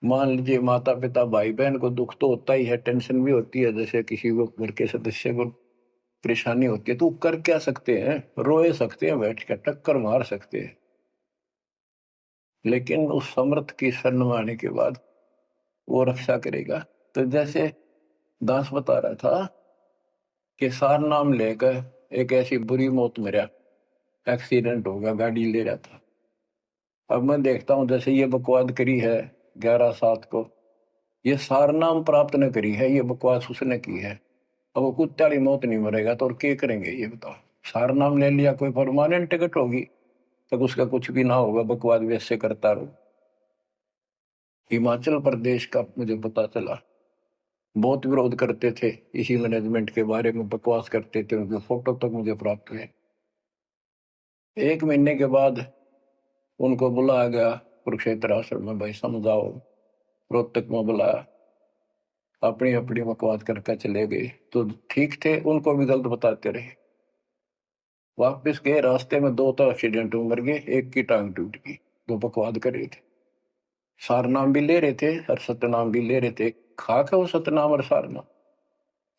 मान लीजिए माता पिता भाई बहन को दुख तो होता ही है, टेंशन भी होती है, जैसे किसी को घर के सदस्य को परेशानी होती है, तो कर क्या सकते हैं? रोए सकते हैं, बैठ कर टक्कर मार सकते हैं, लेकिन उस समर्थ की शरण में आने के बाद वो रक्षा करेगा। तो जैसे दास बता रहा था कि सार नाम लेकर एक ऐसी बुरी मौत मरा, एक्सीडेंट हो गया, गाड़ी ले रहा था। अब मैं देखता हूं जैसे ये बकवाद करी है 11/7 को, ये सार नाम प्राप्त न करी है, ये बकवास उसने की है। अब वो कुत्ते वाली मौत नहीं मरेगा तो और क्या करेंगे ये बताओ? सार नाम ले लिया, कोई परमानेंट टिकट होगी तब उसका कुछ भी ना होगा, बकवाद वैसे करता रहो। हिमाचल प्रदेश का मुझे पता चला, बहुत विरोध करते थे इसी मैनेजमेंट के बारे में, बकवास करते थे, उनके फोटो तक मुझे प्राप्त हुए। 1 महीने के बाद उनको बुलाया गया कुरुक्षेत्र आश्रम में, भाई समझाओ। रोहतक में बुलाया, अपनी अपनी बकवास करके चले गए। तो ठीक थे, उनको भी गलत बताते रहे। वापिस गए, रास्ते में 2 तो एक्सीडेंट में मर गए, एक की टांग टूट गई। जो बकवाद कर रहे थे, सार नाम भी ले रहे थे और सतनाम भी ले रहे थे, खाक है वो सतनाम और सार नाम।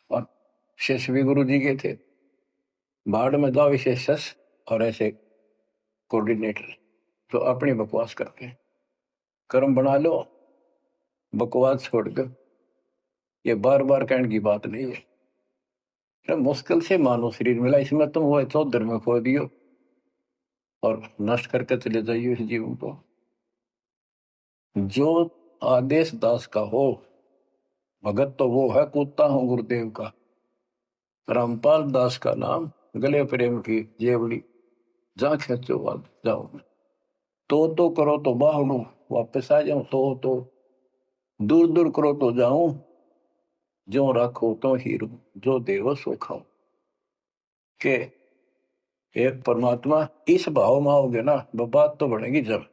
और शेष भी गुरु जी के थे, बाढ़ में जाओ विशेष और ऐसे कोऑर्डिनेटर तो अपनी बकवास करते हैं। कर्म बना लो, बकवास छोड़कर। ये बार बार कहने की बात नहीं है, तो मुश्किल से मानो शरीर मिला, इसमें तुम वो चौधर में खो दियो और नष्ट करके चले जाइए इस जीवन को। जो आदेश दास का हो भगत तो वो है, कूदता हूं गुरुदेव का। रामपाल दास का नाम, गले प्रेम की जेवड़ी, जा खेचो बात जाओ। तो करो तो बाहू वापस आ जाऊं, तो दूर दूर करो तो जाऊं, जो रखो तो हीरो, जो देवो सो खाओ। के एक परमात्मा इस भाव में आओगे ना, बात तो बढ़ेगी जब।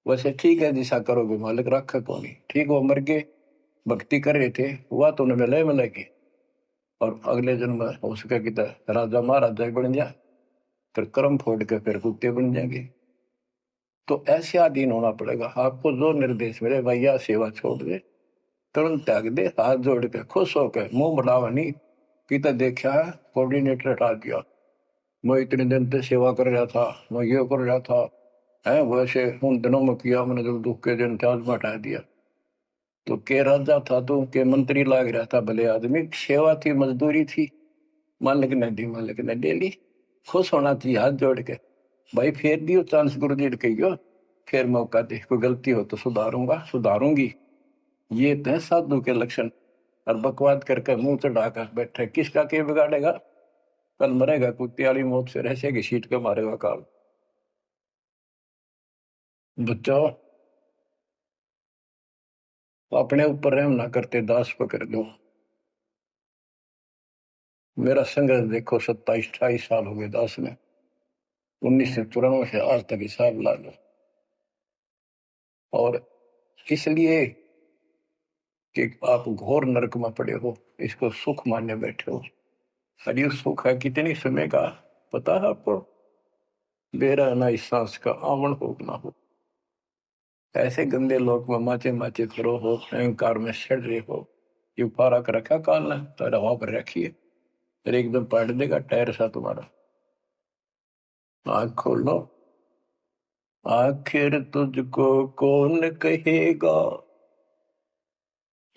वैसे ठीक है दिशा करोगे मालिक रखे को नहीं, ठीक वो मर गए, भक्ति कर रहे थे, हुआ तो उन्हें मिलेगी, और अगले जन्म में हो सके कि राजा महाराजा बन जाए, फिर कर्म फोड़ के फिर कुत्ते बन जाएंगे। तो ऐसे अधीन होना पड़ेगा आपको। जो निर्देश मिले भैया सेवा छोड़ दे, तुरंत त्याग दे, हाथ जोड़ के खुश होकर, मुंह बढ़ावा नहीं कि तो देखा है कोऑर्डिनेटर हटा दिया, मैं इतने दिन से सेवा कर रहा था, मैं ये कर रहा था है, वैसे उन दिनों में किया मैंने, जो दुख के दिन थे आज में हटा दिया। तो के राजा था तो के मंत्री लाग रहा था, भले आदमी, सेवा थी, मजदूरी थी, मालिक ने दी, मालिक ने ले ली। खुश होना चाहिए हाथ जोड़ के, भाई फेर दियो चांस गुरु जी कहियो, फिर मौका दे, कोई गलती हो तो सुधारूंगा, सुधारूंगी। ये तो है साधु के लक्षण। और बकवाद करके मुंह चढ़ाकर बैठे, किसका के बिगाड़ेगा? कल मरेगा कुत्ते वाली मौत से, रहसे की सीट के मारेगा काल। बच्चों, अपने ऊपर रहम ना करते दास पकड़ दो। मेरा संघर्ष देखो, 27-28 साल हो गए दास में, 1994 से आज तक हिसाब ला लो। और इसलिए कि आप घोर नरक में पड़े हो, इसको सुख मानने बैठे हो। अरे सुख है कितनी समय का, पता है आपको? बेरा ना इस सांस का आवन हो ना हो। ऐसे गंदे लोग में माचे माचे करो हो, अहंकार में सड़ रहे हो। ये पारा कर रखा काल ने, तो हवा पर रखिए, फिर एकदम पलट देगा टायर सा तुम्हारा। आँख खोलो। आखिर तुझको कौन कहेगा,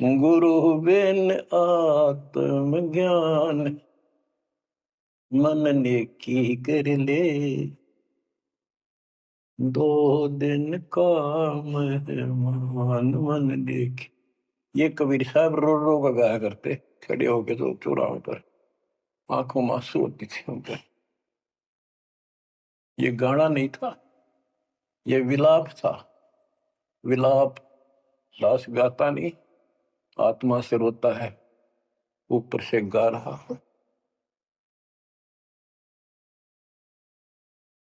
गुरु बिन आत्मज्ञान। मन ने की कर ले, 2 दिन काम है मान। मन ने की, ये कबीर साहब रो रो कर गाया करते, खड़े होके तो चौराहों पर, आंखों में आंसू होती थी उनके। ये गाना नहीं था, ये विलाप था। विलाप दास गाता नहीं, आत्मा से रोता है, ऊपर से गा रहा है।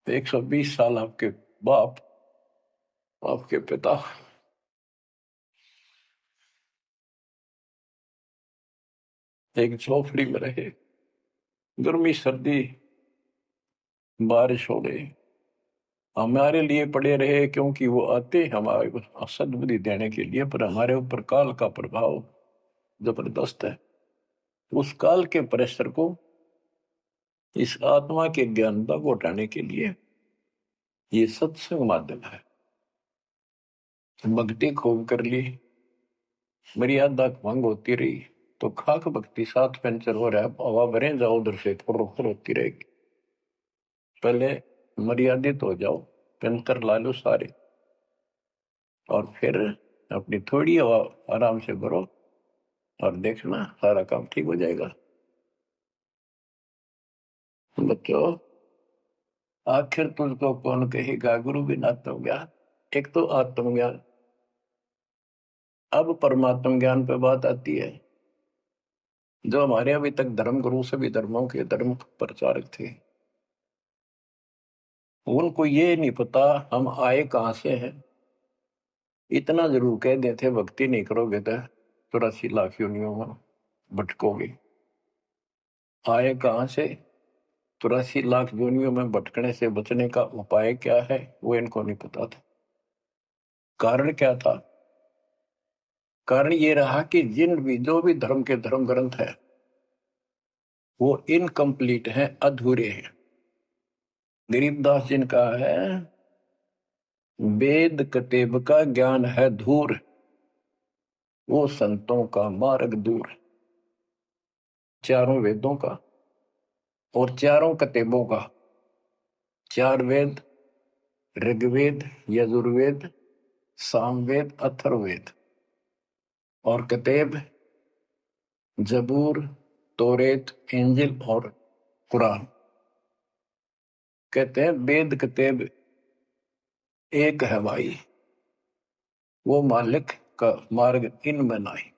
120 साल आपके बाप, आपके पिता एक झोपड़ी में रहे, गर्मी सर्दी बारिश हो गई, हमारे लिए पड़े रहे, क्योंकि वो आते हमारे को सद्बुद्धि देने के लिए, पर हमारे ऊपर काल का प्रभाव जबरदस्त है। उस काल के प्रेशर को इस आत्मा के ज्ञानता को हटाने के लिए ये सत्संग माध्यम है। भक्ति खूब कर ली, मर्यादा भंग होती रही तो खाक भक्ति साथ पंचर हो रहा है, हवा भरे जाओ उधर से, फुर होती रहेगी। पहले मर्यादित हो जाओ, पंचर ला लो सारे, और फिर अपनी थोड़ी हवा आराम से भरो, और देखना सारा काम ठीक हो जाएगा। बच्चों, आखिर तुझको कौन कहेगा, गुरु बिन आत्मज्ञान। एक तो आत्मज्ञान, अब परमात्म ज्ञान पे बात आती है। जो हमारे अभी तक धर्म गुरु सभी धर्मों के धर्म प्रचारक थे, उनको ये नहीं पता हम आए कहां से हैं। इतना जरूर कह देते, भक्ति नहीं करोगे तो 84 लाख योनियों में भटकोगे। आए कहां से, 84 लाख योनियों में भटकने से बचने का उपाय क्या है, वो इनको नहीं पता था। कारण क्या था? कारण ये रहा कि जिन भी जो भी धर्म के धर्म ग्रंथ है वो इनकम्प्लीट हैं, अधूरे हैं। गरीबदास जिनका है, वेद कतेब का ज्ञान है धूर, वो संतों का मार्ग दूर। चारों वेदों का और चारों कतेबों का, 4 वेद, ऋग्वेद, यजुर्वेद, सामवेद, अथर्ववेद, और कतेब जबूर, तोरेत, इंजिल और कुरान। कहते हैं वेद कतेब एक है भाई, वो मालिक का मार्ग इनमें नहीं।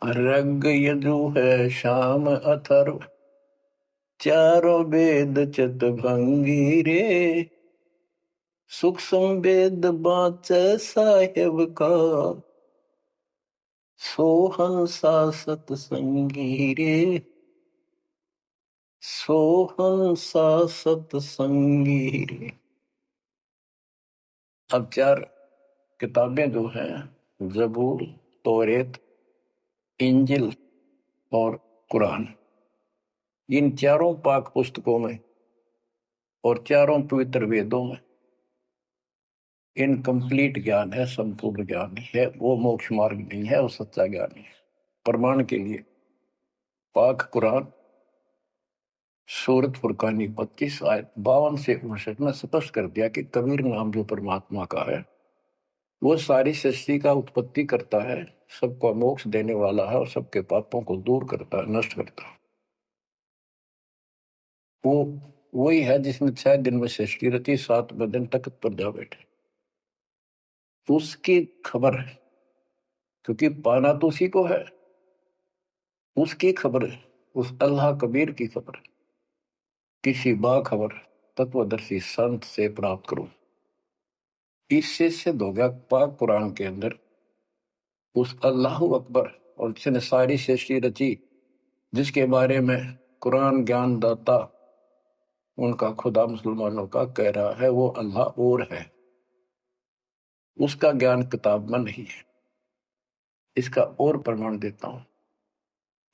ऋग यजु है शाम अथर्व, चारों वेद चितभंगी रे। सूक्ष्म वेद बाँचे साहेब का, सोहंसा सतसंगी रे। सोहंसा सतसंगी रे। अब 4 किताबें जो हैं, जबूर, तौरेत, इंजिल और कुरान, इन चारों पाक पुस्तकों में और चारों पवित्र वेदों में इनकम्प्लीट ज्ञान है, संपूर्ण ज्ञान है। वो मोक्ष मार्ग नहीं है, वो सच्चा ज्ञान है। प्रमाण के लिए पाक कुरान सूरत फुरकानी 25 आयत 52 से 59 में स्पष्ट कर दिया कि कबीर नाम जो परमात्मा का है वो सारी सृष्टि का उत्पत्ति करता है, सबको मोक्ष देने वाला है और सबके पापों को दूर करता है, नष्ट करता है। वो वही है जिसने 6 दिन में सृष्टि रची, 7वें दिन तख्त पर जा बैठे। उसकी खबर है, क्योंकि पाना तो उसी को है। उसकी खबर है, उस अल्लाह कबीर की खबर किसी बाखबर तत्वदर्शी संत से प्राप्त करो। इससे सिद्ध हो गया पाक कुरान के अंदर उस अल्लाह अकबर और जिसने सारी सृष्टि रची, जिसके बारे में कुरान ज्ञान दाता उनका खुदा मुसलमानों का कह रहा है वो अल्लाह और है, उसका ज्ञान किताब में नहीं है। इसका और प्रमाण देता हूं।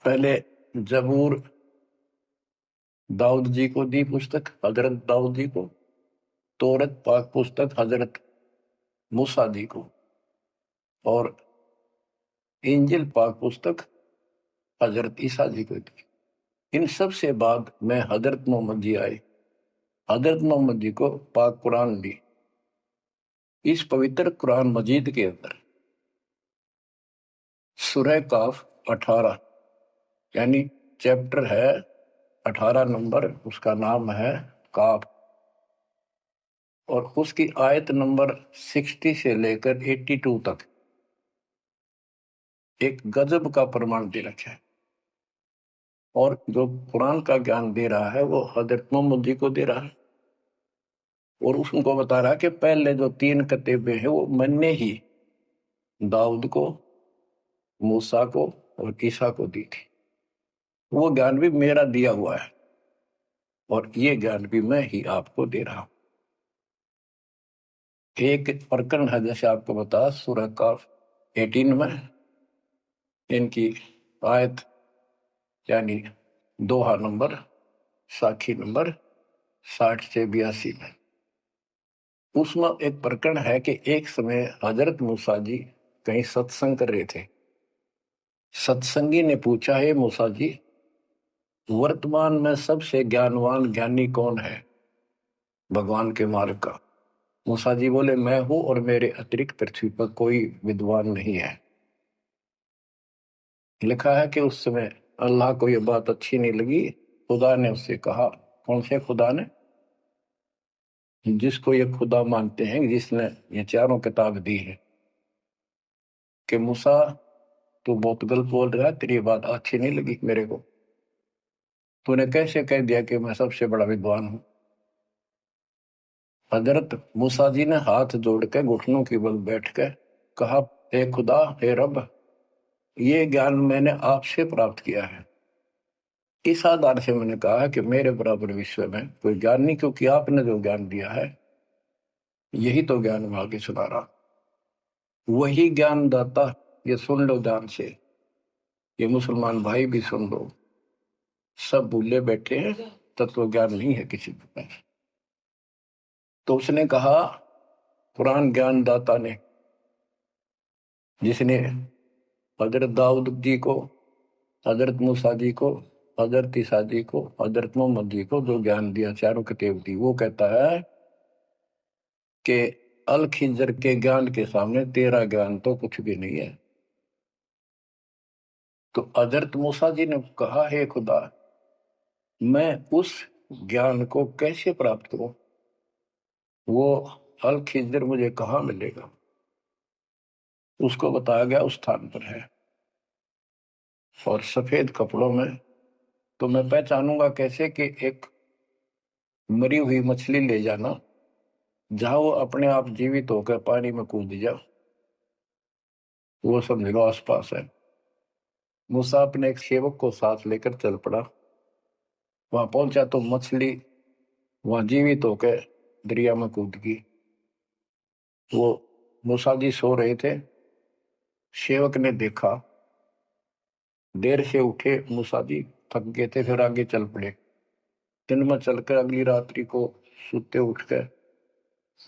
पहले जबूर दाऊद जी को दी पुस्तक, हजरत दाऊद जी को। तौरत पाक पुस्तक हजरत मूसा जी को। और इंजिल पाक पुस्तक हजरत ईसा जी को दी। इन सब से बाद में हजरत मोहम्मद जी आए। हजरत मोहम्मद जी को पाक कुरान दी। इस पवित्र कुरान मजीद के अंदर सूरह काफ 18 यानी चैप्टर है 18 नंबर, उसका नाम है काफ। और उसकी आयत नंबर 60 से लेकर 82 तक एक गजब का प्रमाण दे रखा है। और जो कुरान का ज्ञान दे रहा है वो हजरत मोहम्मद जी को दे रहा है। और उसको बता रहा है कि पहले जो 3 किताबें हैं वो मैंने ही दाऊद को, मूसा को और ईसा को दी थी। वो ज्ञान भी मेरा दिया हुआ है और ये ज्ञान भी मैं ही आपको दे रहा हूं। एक प्रकरण है, जैसे आपको बता, सूरह काफ 18 में इनकी आयत यानी दोहा नंबर, साखी नंबर 60 से 82 में। उसमें एक प्रकरण है कि एक समय हजरत मूसा जी कहीं सत्संग कर रहे थे। सत्संगी ने पूछा, है मूसा जी, वर्तमान में सबसे ज्ञानवान ज्ञानी कौन है भगवान के मार्ग का? मूसा जी बोले, मैं हूं और मेरे अतिरिक्त पृथ्वी पर कोई विद्वान नहीं है। लिखा है कि उस समय अल्लाह को यह बात अच्छी नहीं लगी। खुदा ने उससे कहा, कौन से खुदा ने? जिसको ये खुदा मानते हैं, जिसने ये चारों किताब दी है, कि मूसा तू बहुत गलत बोल रहा है, तेरी बात अच्छी नहीं लगी मेरे को। तूने कैसे कह दिया कि मैं सबसे बड़ा विद्वान हूं? हजरत मूसा जी ने हाथ जोड़ के घुटनों की बल बैठ के कहा, हे खुदा, हे रब, ये ज्ञान मैंने आपसे प्राप्त किया है। इस आधार से मैंने कहा कि मेरे बराबर विश्व में कोई ज्ञान नहीं, क्योंकि आपने जो ज्ञान दिया है यही तो ज्ञान मैं आगे सुना रहा। वही ज्ञान दाता, ये सुन लो ध्यान से, ये मुसलमान भाई भी सुन लो, सब भूले बैठे हैं, तत्व ज्ञान नहीं है किसी के पास। तो उसने कहा, कुरान ज्ञान दाता ने, जिसने हजरत दाऊद जी को, हजरत मूसा जी को, हजरत ईसा जी को, हजरत मोहम्मद जी को जो ज्ञान दिया, चारों किताब दी, वो कहता है कि अल खिजर के ज्ञान के सामने तेरा ज्ञान तो कुछ भी नहीं है। तो हजरत मूसा जी ने कहा, हे खुदा, मैं उस ज्ञान को कैसे प्राप्त करूं? वो अल खिजर मुझे कहाँ मिलेगा? उसको बताया गया उस स्थान पर है, और सफेद कपड़ों में। तो मैं पहचानूंगा कैसे कि एक मरी हुई मछली ले जाना, जहां वो अपने आप जीवित होकर पानी में कूद जाओ, वो समझ लो आसपास है। मूसा अपने एक सेवक को साथ लेकर चल पड़ा। वहां पहुंचा तो मछली वहां जीवित होकर दरिया में कूद गई। वो मूसा जी सो रहे थे। सेवक ने देखा, देर से उठे मूसा जी, थक गए थे, फिर आगे चल पड़े। दिन में चलकर अगली रात्रि को सुते उठकर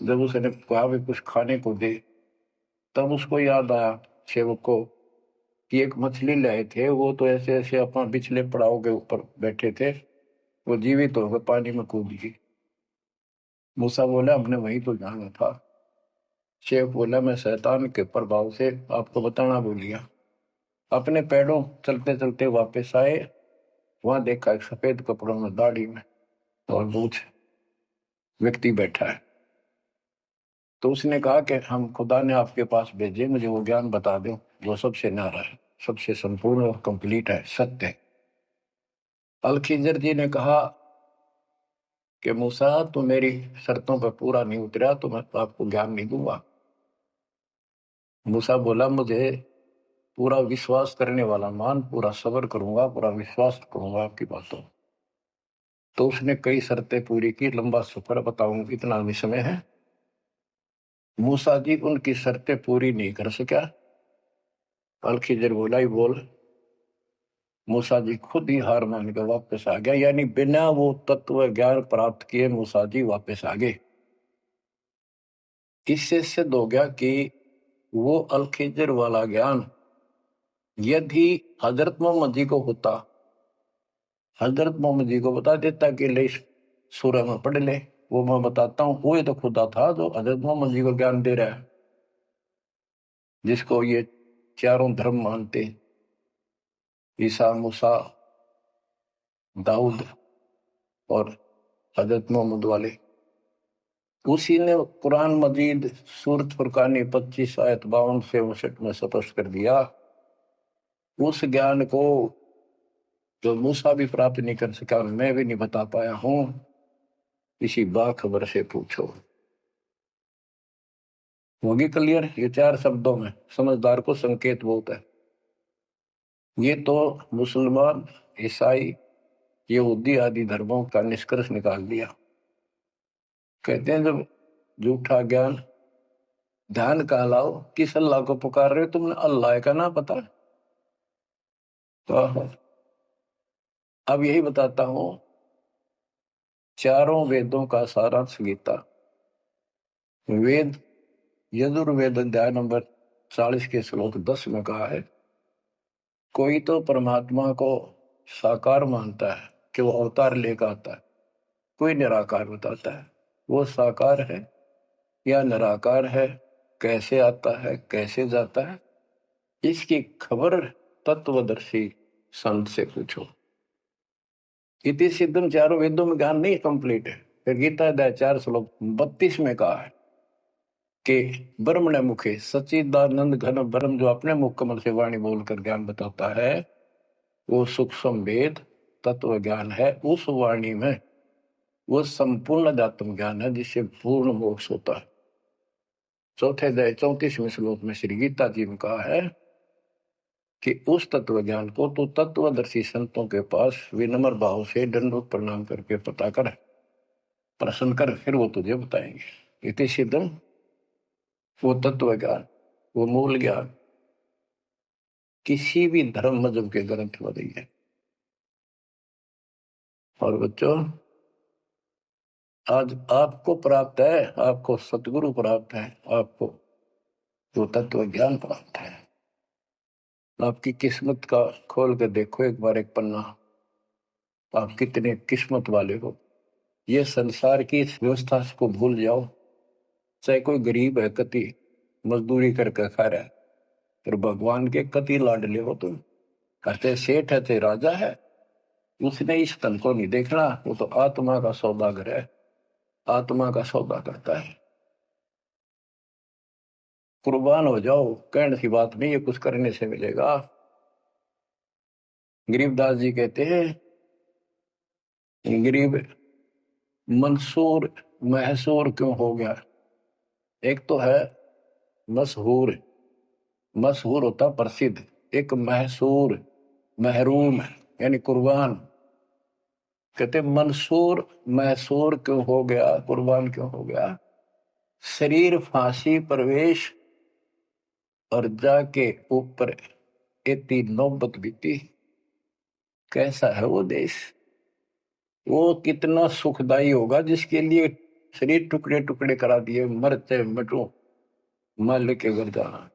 जब उसने कहा भी कुछ खाने को दे, तब उसको याद आया सेवक को कि एक मछली लाए थे, वो तो ऐसे ऐसे अपना पिछले पड़ाव के ऊपर बैठे थे, वो जीवित होकर पानी में कूद गई। मूसा बोला हमने वहीं तो जाना था। शेख बोला मैं शैतान के प्रभाव से आपको बताना भूल गया। अपने पैरों चलते चलते वापस आए, वहां देखा एक सफेद कपड़ों में, दाढ़ी में और मूछ व्यक्ति बैठा है। तो उसने कहा कि हम खुदा ने आपके पास भेजे, मुझे वो ज्ञान बता दो जो सबसे न्यारा है, सबसे संपूर्ण और कंप्लीट है, सत्य है। अल खिजर जी ने कहा कि मूसा तो मेरी शर्तों पर पूरा नहीं उतरा तो मैं तो आपको ज्ञान नहीं दूंगा। मूसा बोला मुझे पूरा विश्वास करने वाला मान, पूरा सब्र करूंगा, पूरा विश्वास करूंगा आपकी बातों। तो उसने कई शर्तें पूरी की, लंबा सफर बताऊं इतना भी समय है। मूसा जी उनकी शर्तें पूरी नहीं कर सका। अल खिजर बोला ही बोल। मूसा जी खुद ही हार मान के वापस आ गया, यानी बिना वो तत्व ज्ञान प्राप्त किए मूसा जी वापस आ गए। इससे सिद्ध हो गया कि वो अल खिजर वाला ज्ञान यदि हजरत मोहम्मद जी को होता, हजरत मोहम्मद जी को बता देता कि ले सूरह में पढ़ ले, वो मैं बताता हूँ, वो तो खुदा था जो हजरत मोहम्मद जी को ज्ञान दे रहा है, जिसको ये चारों धर्म मानते, ईसा, मूसा, दाऊद और हजरत मोहम्मद वाले। उसी ने कुरान मजीद सूरत फुरकानी 25 आयत 52 से 59 में स्पष्ट कर दिया। उस ज्ञान को जो मूसा भी प्राप्त नहीं कर सका, मैं भी नहीं बता पाया हूं, किसी बाखबर से पूछो। होगी क्लियर? ये 4 शब्दों में समझदार को संकेत बहुत है। ये तो मुसलमान, ईसाई, यहूदी आदि धर्मों का निष्कर्ष निकाल दिया। कहते हैं जब झूठा ज्ञान, ध्यान का लाओ, किस अल्लाह को पुकार रहे हो तुमने? अल्लाह का ना पता? तो अब यही बताता हूं, चारों वेदों का सारांश गीता। वेद यजुर्वेद अध्याय नंबर 40 के श्लोक 10 में कहा है, कोई तो परमात्मा को साकार मानता है कि वो अवतार लेकर आता है, कोई निराकार बताता है। वो साकार है या निराकार है, कैसे आता है, कैसे जाता है, इसकी खबर तत्वदर्शी संत से पूछो। इति सिद्धम, चारों वेदों में ज्ञान नहीं कंप्लीट है। फिर गीता अध्याय 4 श्लोक 32 में कहा है कि ब्रह्म ने मुखे सच्चिदानंद घन ब्रह्म, जो अपने मुख कमल से वाणी बोलकर ज्ञान बताता है, वो सूक्ष्म वेद तत्व ज्ञान है। उस वाणी में वो संपूर्ण अध्यात्म ज्ञान है जिससे पूर्ण मोक्ष होता है। चौथे अध्याय 34वें श्लोक में श्री गीता जी ने कहा है कि उस तत्व ज्ञान को तो तत्वदर्शी संतों के पास विनम्र भाव से दंडवत प्रणाम करके पता कर, प्रश्न कर, फिर वो तुझे बताएंगे। इति सिद्धम, वो तत्व ज्ञान, वो मूल ज्ञान किसी भी धर्म मजहब के ग्रंथ में नहीं है। और बच्चों, आज आपको प्राप्त है, आपको सतगुरु प्राप्त है, आपको वो तत्व ज्ञान प्राप्त है। आपकी किस्मत का खोल के देखो एक बार एक पन्ना, आप कितने किस्मत वाले हो। ये संसार की इस व्यवस्था को भूल जाओ। चाहे कोई गरीब है, कति मजदूरी करके खा रहा है, फिर भगवान के कति लाडले हो तुम। कहते सेठ है ते राजा है, उसने इस तन को नहीं देखना, वो तो आत्मा का सौदागर है, आत्मा का सौदा करता है। कुर्बान हो जाओ, कहने की बात नहीं, ये कुछ करने से मिलेगा। गरीबदास जी कहते हैं, गरीब मंसूर महसूर क्यों हो गया? एक तो है मशहूर, मशहूर होता प्रसिद्ध, एक महसूर महरूम यानी कुर्बान। कहते मंसूर महसूर क्यों हो गया, कुर्बान क्यों हो गया? शरीर फांसी प्रवेश और जाके ऊपर इतनी नौबत बीती। कैसा है वो देश? वो कितना सुखदाई होगा जिसके लिए शरीर टुकड़े टुकड़े करा दिए, मरते मटो मर के घर जाना।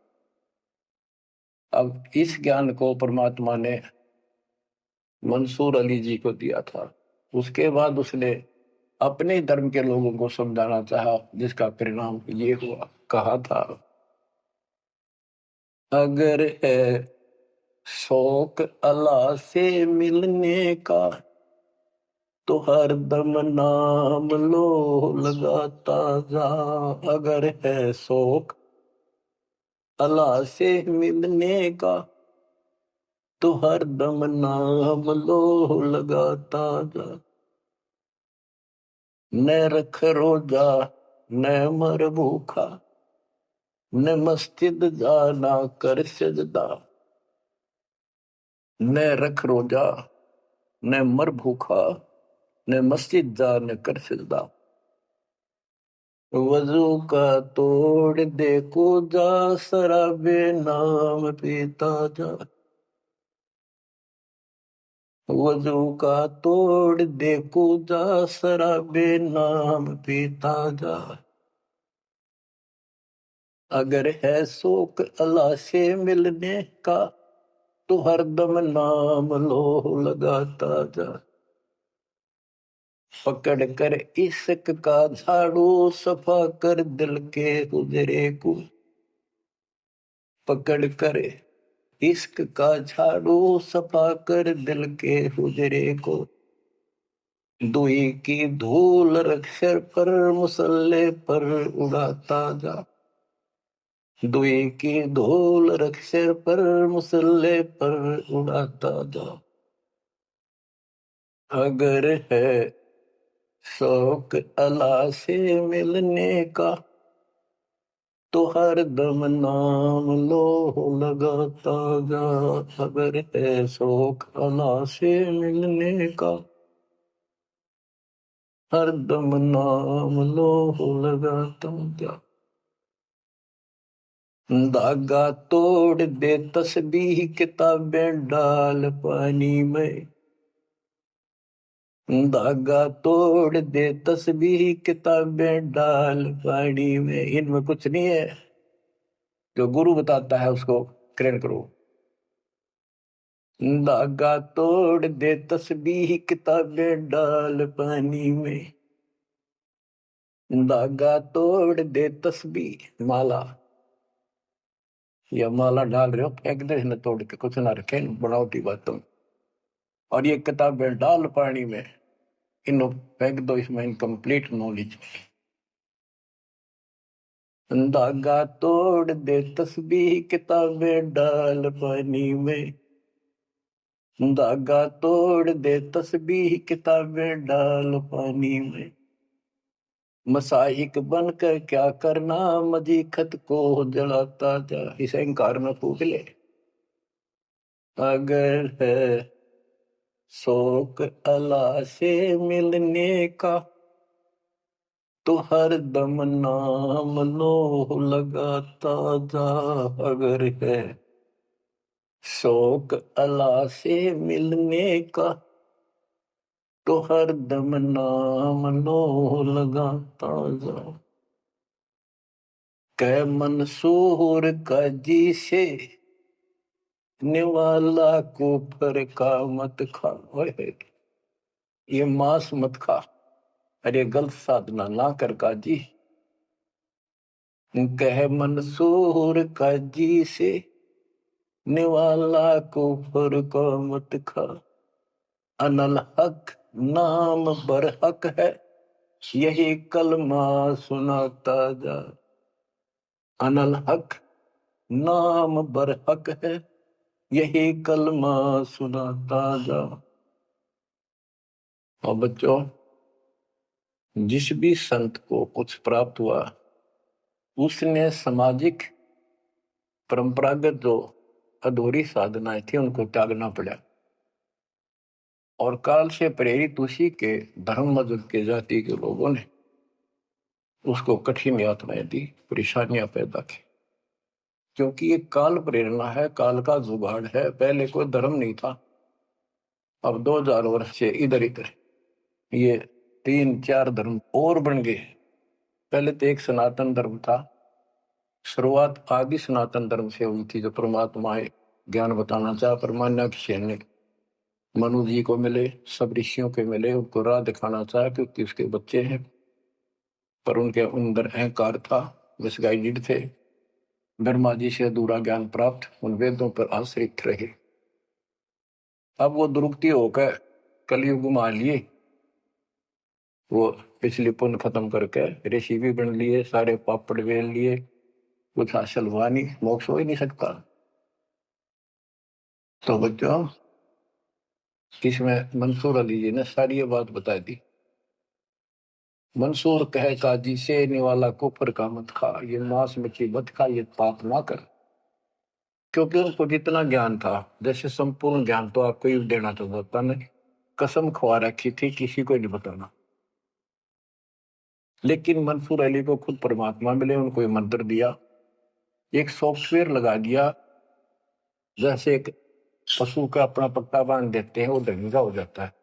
अब इस ज्ञान को परमात्मा ने मंसूर अली जी को दिया था। उसके बाद उसने अपने धर्म के लोगों को समझाना चाहा, जिसका परिणाम ये हुआ। कहा था, अगर है शौक अल्लाह से मिलने का तो हर दम नाम लो लगाता जा। अगर है शौक अल्लाह से मिलने का तो हर दम नाम लो लगाता जा। न रख रोजा न मर भूखा, न मस्जिद जाना कर सजदा। न रख रोजा न मर भूखा, न मस्जिद जा न कर सजदा। वजू का तोड़ दे को जा, शराबे नाम पीता जा। वजू का तोड़ दे को जा, शराबे नाम पीता जा। अगर है शौक अल्लाह से मिलने का तो हरदम नाम लो लगाता जा। पकड़ कर इश्क का झाड़ू, सफा कर दिल के हुजरे को। पकड़ कर इश्क का झाड़ू, सफा कर दिल के हुजरे को। दुई की धूल रख सिर पर, मुसल्ले पर उड़ाता जा। दुई की धूल रख सिर पर, मुसल्ले पर उड़ाता जा। अगर है शौक अल्लाह से मिलने का तो हर दम नाम लो लगाता जा। अगर है शौक अल्लाह से मिलने का हर दम नाम लो लगाता जा। धागा तोड़ दे तस्बीह, किताबें डाल पानी में। धागा तोड़ दे तस्बीह, किताबें डाल पानी में। इनमें कुछ नहीं है, जो गुरु बताता है उसको ग्रहण करो। धागा तोड़ दे तस्बीह, किताबें डाल पानी में। धागा तोड़ दे तस्बीह, माला या माला डाल रहे हो, फेंक दे न, तोड़ के कुछ ना रखे बनावटी बातों। और ये किताबें डाल पानी में, इनको फेंक दो, इसमें इनकम्प्लीट नॉलेज। धागा तोड़ दे तस्बीह, किताबें डाल पानी में। धागा तोड़ दे तस्बीह, किताबें डाल पानी में। मसाइक बनकर क्या करना, मजी खत को जलाता जा। इसे अहंकार में फूक ले। अगर है शौक अल्लाह से मिलने का तो हर दम नाम लो लगाता जा। अगर है शौक अल्लाह से मिलने का तो हर दम नाम लो लगाता जा। कै मंसूर का जी से निवाला कुफर का मत खा। ये मांस मत खा, अरे गलत साधना ना कर काजी। कह मंसूर का जी से निवाला कुफर का मत खा। अनल हक नाम बरहक है, यही कलमा सुनाता जा। अनल हक नाम बरहक है, यही कलमा सुनाता जा। और बच्चों, जिस भी संत को कुछ प्राप्त हुआ उसने सामाजिक परंपरागत जो अधूरी साधनाएं थी उनको त्यागना पड़ा। और काल से प्रेरित उसी के धर्म मजहब के जाति के लोगों ने उसको कठिन यातनाएं दी, परेशानियां पैदा की। क्योंकि ये काल प्रेरणा है, काल का जुगाड़ है। पहले कोई धर्म नहीं था, अब 2000 वर्ष से इधर इधर ये 3-4 धर्म और बन गए। पहले तो एक सनातन धर्म था, शुरुआत आदि सनातन धर्म से हुई थी, जो परमात्मा ज्ञान बताना चाहा परमान्या किसी ने। मनु जी को मिले, सब ऋषियों के मिले, उनको राह दिखाना चाहा क्योंकि उसके बच्चे हैं, पर उनके अंदर अहंकार था, मिसगाइडेड थे। ब्रह्मा जी से अधूरा ज्ञान प्राप्त, उन वेदों पर आश्रित रहे। अब वो दुरुक्ति होकर कलयुग में आ लिए, वो पिछली पुण्य खत्म करके ऋषि भी बन लिए, सारे पापड़ वेल लिए, कुछ हासिल हुआ नहीं, मोक्ष हो ही नहीं सकता। तो बच्चों, इसमें मंसूर अली जी ने सारी ये बात बता दी। मंसूर कहे काजी से निवाला कुफर का मत खा, ये मांस मछली मत खा, ये पाप ना कर। क्योंकि उनको जितना ज्ञान था, जैसे संपूर्ण ज्ञान तो आपको ही देना चाहता नहीं, कसम खवा रखी थी किसी को नहीं बताना। लेकिन मंसूर अली को खुद परमात्मा मिले, उनको ये मंत्र दिया, एक सॉफ्टवेयर लगा दिया, जैसे एक पशु का अपना पट्टा बांध देते हैं, वो ढंगा हो जाता है।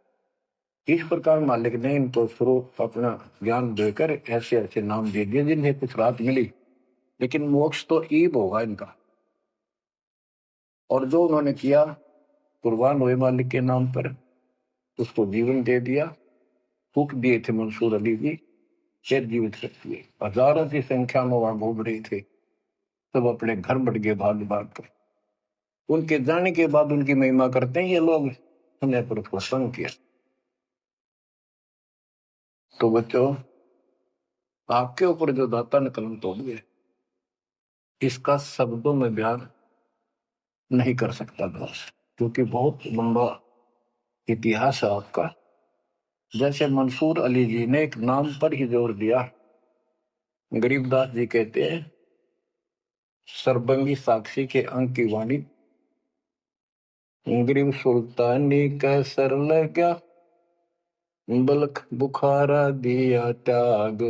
इस प्रकार मालिक ने इनको शुरू अपना ज्ञान देकर ऐसे ऐसे नाम दे दिए जिन्हें कुछ राहत मिली, लेकिन मोक्ष तो ईब होगा इनका। और जो उन्होंने किया, कुर्बान हुए मालिक के नाम पर, उसको जीवन दे दिया। फूक दिए थे मंसूर अली जी, फिर जीवित कर दिए। हजारों की संख्या में वहां घूम रहे थे, सब अपने घर बढ़ गए भाग भाग कर। उनके जाने के बाद उनकी महिमा करते हैं ये लोग, हमने पर उसको संग किया। तो बच्चों, आपके ऊपर जो दाता ने कलम तोड़ दिए, इसका शब्दों में बयान नहीं कर सकता बस, क्योंकि बहुत लंबा इतिहास है आपका। जैसे मंसूर अली जी ने एक नाम पर ही जोर दिया। गरीबदास जी कहते हैं, सरबंगी साक्षी के अंक की वाणी, गरीब सुल्तानी का सर लगा, बलख बुखारा दिया त्याग,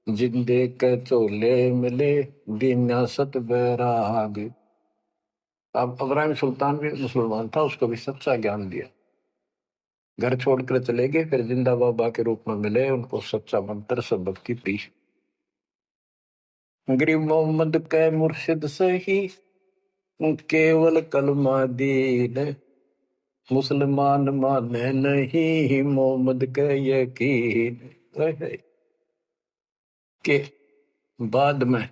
जिंदे के चोले मिले दीना सत बैराग। अब इब्राहिम सुल्तान भी मुसलमान था, उसको भी सच्चा ज्ञान दिया। घर छोड़कर चले गए, फिर जिंदा बाबा के रूप में मिले, उनको सच्चा मंत्र सबक की दी। गरीब मोहम्मद के मुर्शिद सही, केवल कलमा दीन, मुसलमान माने नहीं मोहम्मद के यकीन। के बाद में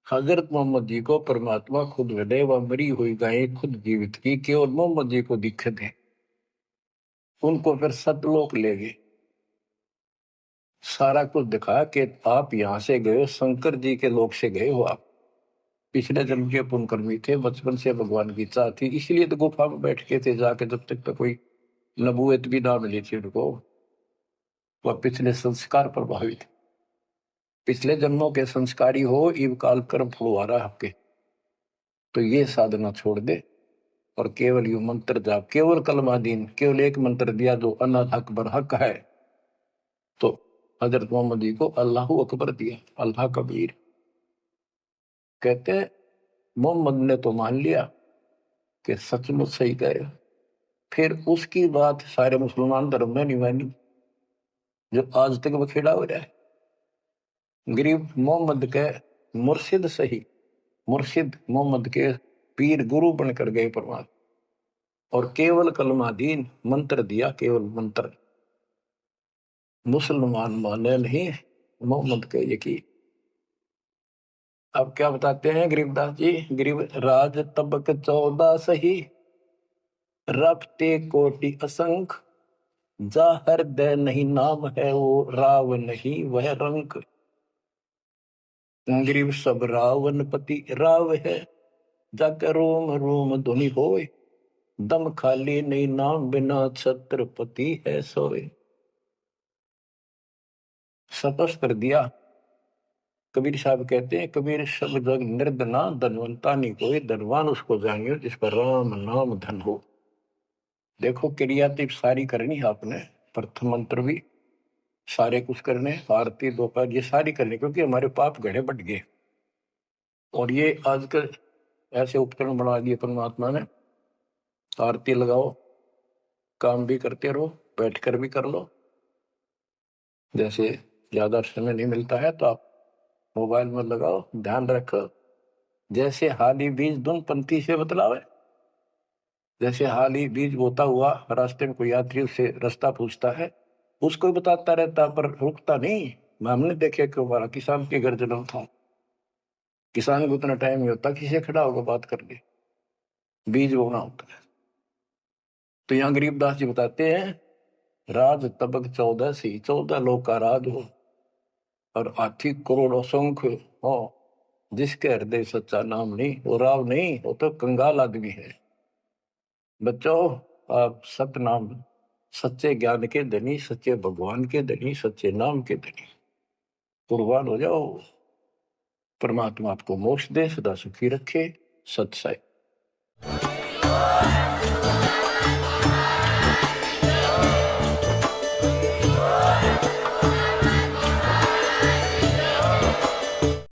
हजरत मोहम्मद जी को परमात्मा खुद मिले, वह मरी हुई गायें खुद जीवित की, केवल मोहम्मद जी को दिखे थे। उनको फिर सतलोक ले गए, सारा कुछ दिखा कि आप यहां से गए, शंकर जी के लोक से गए हो आप, पिछले जन्म के पुण्यकर्मी थे, बचपन से भगवान की चाह थी, इसलिए तो गुफा में बैठ के थे जाके, जब तक तो कोई नबूवत भी ना मिली थी उनको। वह पिछले संस्कार प्रभावित, पिछले जन्मों के संस्कारी हो, इव काल कर्म फुलवा रहा आपके, तो ये साधना छोड़ दे और केवल यू मंत्र जाप, केवल कलमा दीन, केवल एक मंत्र दिया जो अनाथ अकबर हक है। तो हजरत मोहम्मद जी को अल्लाह अकबर दिया, अल्लाह कबीर कहते हैं। मोहम्मद ने तो मान लिया कि सचमुच सही कह रहे, फिर उसकी बात सारे मुसलमान धर्म में नहीं मानी, जो आज तक बखेड़ा हो रहा है। गरीब मोहम्मद के मुर्शिद सही, मुर्शिद मोहम्मद के पीर गुरु बनकर गए परमात्मा, और केवल कलमा दीन मंत्र दिया, केवल मंत्र, मुसलमान माने नहीं मोहम्मद के यकीन। अब क्या बताते हैं गरीबदास जी, गरीब राज तबक 14 सही, रफ्ते कोटि असंख, जा हृदय नहीं नाम है वो राव नहीं वह रंक। गरीब सब रावण पति राव है, जाकर रोम रोम धुनि होए, दम खाली नहीं नाम बिना छत्रपति है सोए। सतस कर दिया। कबीर साहब कहते हैं, कबीर सब जग निर्धना, धनवंता नहीं कोई, धनवान उसको जानियो जिस पर राम नाम धन हो। देखो क्रिया तो सारी करनी है आपने, प्रथम मंत्र भी सारे कुछ करने, आरती दोपहर ये सारी करनी, क्योंकि हमारे पाप घड़े बढ़ गए। और ये आजकल ऐसे उपकरण बना दिए परमात्मा ने, आरती लगाओ, काम भी करते रहो, बैठकर भी कर लो। जैसे ज्यादा समय नहीं मिलता है तो आप मोबाइल में लगाओ, ध्यान रखो, जैसे हाली बीज धुन पंक्ति से बतलावे, जैसे हाल ही बीज बोता हुआ रास्ते में कोई यात्री उससे रास्ता पूछता है, उसको बताता रहता पर रुकता नहीं। हमने देखे कि हमारा किसान के घर जन्म था, किसान को उतना टाइम नहीं होता किसी खड़ा होगा बात करके, बीज बोना होता है। तो यहाँ गरीबदास जी बताते हैं, राज तबक 14 सी, 14 लोग का राज हो और हाथी करोड़ों संख्य हो, जिसके हृदय सच्चा नाम नहीं, वो राव नहीं, वो तो कंगाल आदमी है। बच्चों, आप सत्य नाम, सच्चे ज्ञान के धनी, सच्चे भगवान के धनी, सच्चे नाम के धनी कुर्बान हो जाओ। परमात्मा आपको मोक्ष दे, सदा सुखी रखे। सत साई।